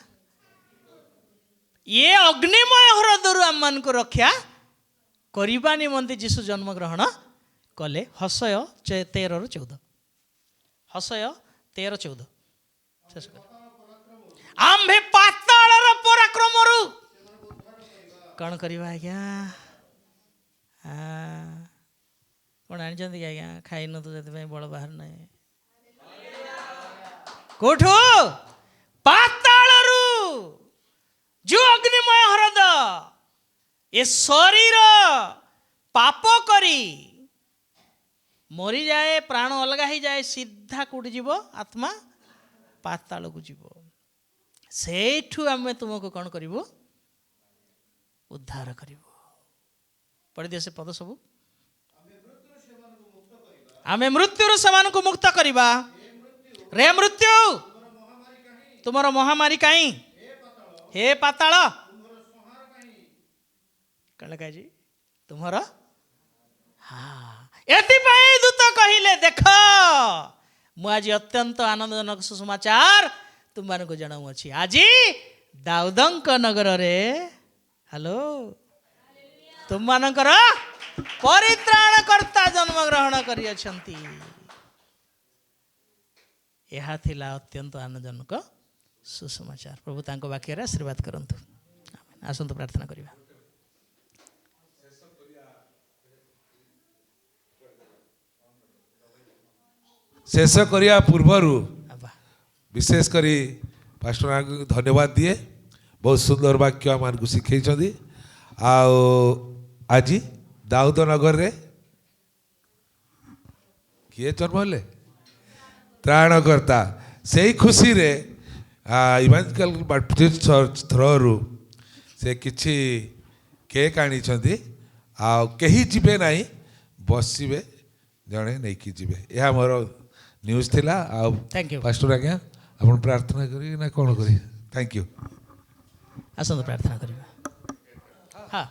ଏ ଅଗ୍ନିମୟ ହ୍ରଦରୁ ଆମମାନଙ୍କୁ ରକ୍ଷା କରିବା ନିମନ୍ତେ ଯୀଶୁ ଜନ୍ମଗ୍ରହଣ କଲେ। ହସୟ 13:14। ହସୟ 13:14 ଶେଷ କଲେ। ଆମ୍ଭେ ପାତାଳର ପରାକ୍ରମରୁ କ'ଣ କରିବା ଆଜ୍ଞା? କ'ଣ ଆଣିଛନ୍ତି କି ଆଜ୍ଞା? ଖାଇନ ତ, ସେଥିପାଇଁ ବଳ ବାହାର ନାହିଁ। କୋଉଠୁ? ପାତାଳରୁ। ଯେଉଁ ଅଗ୍ନିମୟ ହ୍ରଦ, ଏ ଶରୀର ପାପ କରି ମରିଯାଏ, ପ୍ରାଣ ଅଲଗା ହେଇଯାଏ, ସିଧା କୋଉଠି ଯିବ? ଆତ୍ମା ପାତାଳକୁ ଯିବ। ସେଇଠୁ ଆମେ ତୁମକୁ କ'ଣ କରିବୁ? ଉଦ୍ଧାର କରିବୁ। ପଢ଼ିଦିଅ ସେ ପଦ ସବୁ। ଆମେ ମୃତ୍ୟୁରୁ ସେମାନଙ୍କୁ ମୁକ୍ତ କରିବା। ରେ ମୃତ୍ୟୁ, ତୁମର ମହାମାରୀ କାହିଁ? ହେ ପାତାଳ କ'ଣ ଲେଖାଯାଇଛି? ତୁମର। ଏଥିପାଇଁ ଦୂତ କହିଲେ, ଦେଖ ମୁଁ ଆଜି ଅତ୍ୟନ୍ତ ଆନନ୍ଦଜନକ ସୁସମାଚାର ତୁମମାନଙ୍କୁ ଜଣାଉଅଛି, ଆଜି ଦାଉଦଙ୍କ ନଗରରେ, ହ୍ୟାଲୋ, ତୁମମାନଙ୍କର ପରିତ୍ରାଣକର୍ତ୍ତା ଜନ୍ମଗ୍ରହଣ କରିଅଛନ୍ତି। ଏହା ଥିଲା ଅତ୍ୟନ୍ତ ଆନନ୍ଦଜନକ ସୁସମାଚାର। ପ୍ରଭୁ ତାଙ୍କ ବାକ୍ୟରେ ଆଶୀର୍ବାଦ କରନ୍ତୁ। ଆସନ୍ତୁ ପ୍ରାର୍ଥନା କରିବା। ଶେଷ କରିବା ପୂର୍ବରୁ ବିଶେଷ କରି ପାଷ୍ଟରଙ୍କୁ ଧନ୍ୟବାଦ ଦିଏ। ବହୁତ ସୁନ୍ଦର ବାକ୍ୟ ଆମମାନଙ୍କୁ ଶିଖେଇଛନ୍ତି। ଆଉ ଆଜି ଦାଉଦ ନଗରରେ କିଏ ଜନ୍ମ ହେଲେ? ତ୍ରାଣକର୍ତ୍ତା। ସେଇ ଖୁସିରେ ଇଭାଞ୍ଜେଲିକାଲ ବାପ୍ଟିଷ୍ଟ ଚର୍ଚ୍ଚ ଥ୍ରୋରୁ ସେ କିଛି କେକ୍ ଆଣିଛନ୍ତି। ଆଉ କେହି ଯିବେ ନାହିଁ, ବସିବେ, ଜଣେ ନେଇକି ଯିବେ। ଏହା ମୋର ନ୍ୟୁଜ୍ ଥିଲା। ଆଉ ପାଷ୍ଟର ଆଜ୍ଞା ଆପଣ ପ୍ରାର୍ଥନା କରିବେ ନା କ'ଣ କରିବେ? Thank you. ଆସନ୍ତୁ ପ୍ରାର୍ଥନା କରିବା। ହଁ,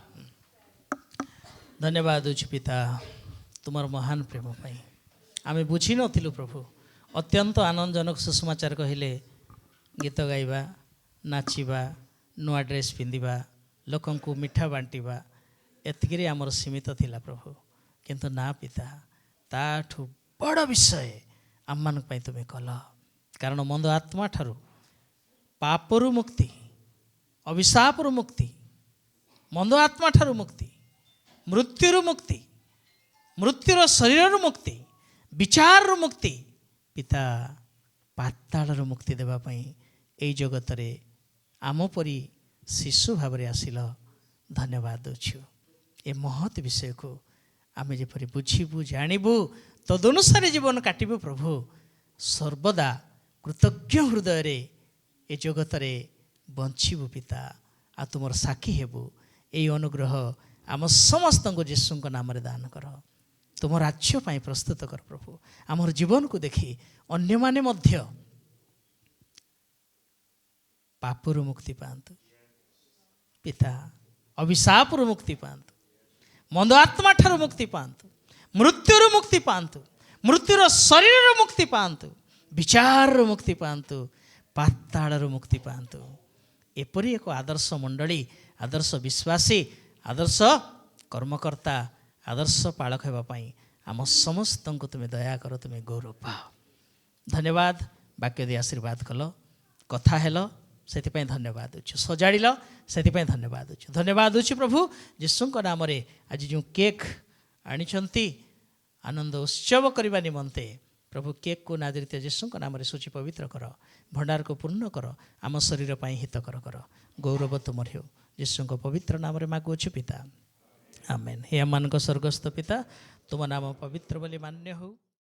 ଧନ୍ୟବାଦ ଦେଉଛି ପିତା ତୁମର ମହାନ ପ୍ରେମ ପାଇଁ। ଆମେ ବୁଝିନଥିଲୁ ପ୍ରଭୁ, ଅତ୍ୟନ୍ତ ଆନନ୍ଦଜନକ ସୁସମାଚାର କହିଲେ ଗୀତ ଗାଇବା, ନାଚିବା, ନୂଆ ଡ୍ରେସ୍ ପିନ୍ଧିବା, ଲୋକଙ୍କୁ ମିଠା ବାଣ୍ଟିବା, ଏତିକିରେ ଆମର ସୀମିତ ଥିଲା ପ୍ରଭୁ। କିନ୍ତୁ ନା ପିତା, ताठू बड़ विषय आम मान तुम्हें कल कारण मंद आत्मा ठारू पापरु मुक्ति अभिशापरु मुक्ति मंद आत्मा ठारू मुक्ति मृत्युरु मुक्ति मृत्युर शरीर मुक्ति विचार मुक्ति पिता पाताल मुक्ति देवाई यही जगत रे आम परी शिशु भाव आसिल धन्यवाद दौछु ए महत् विषय को आम जपरी बुझीबू जानबू तदनुसार जीवन काटबू प्रभु सर्वदा कृतज्ञ हृदय रे ए जगत रे बंचबू पिता आ तुम साक्षी हेबू यही अनुग्रह आम समस्त जीशु नाम दान कर तुम राज्य पाई प्रस्तुत कर प्रभु आमर जीवन को देखी अन्य माने मध्य पापरु मुक्ति पातु पिता अभिशापरु मुक्ति पातु मंद आत्मा ठारू मुक्ति पातु मृत्युर मुक्ति पातु मृत्युर शरीर मुक्ति पातु विचार मुक्ति पातु पाताल मुक्ति पातु एपरी एक आदर्श मंडली आदर्श विश्वासी आदर्श कर्मकर्ता आदर्श पालक होगापाई आम समस्त को तुम्हें दया कर तुम्हें गौरव पाओ धन्यवाद वाक्य दे आशीर्वाद कल कथा हेल से धन्यवाद दूँ सजाड़ से धन्यवाद दूँ धन्यवाद दूँ प्रभु जीशु नाम आज जो केक आनी आनंद उत्सव करने निमंते प्रभु केक को नादरित जीशु नाम सूची पवित्र कर भंडार को पूर्ण कर आम शरीर पर हितकर कर गौरव तुम हो जीशु पवित्र नाम मागुछु पिता आमेन हे अमान स्वर्गस्थ पिता तुम नाम पवित्र बोली मान्य हो।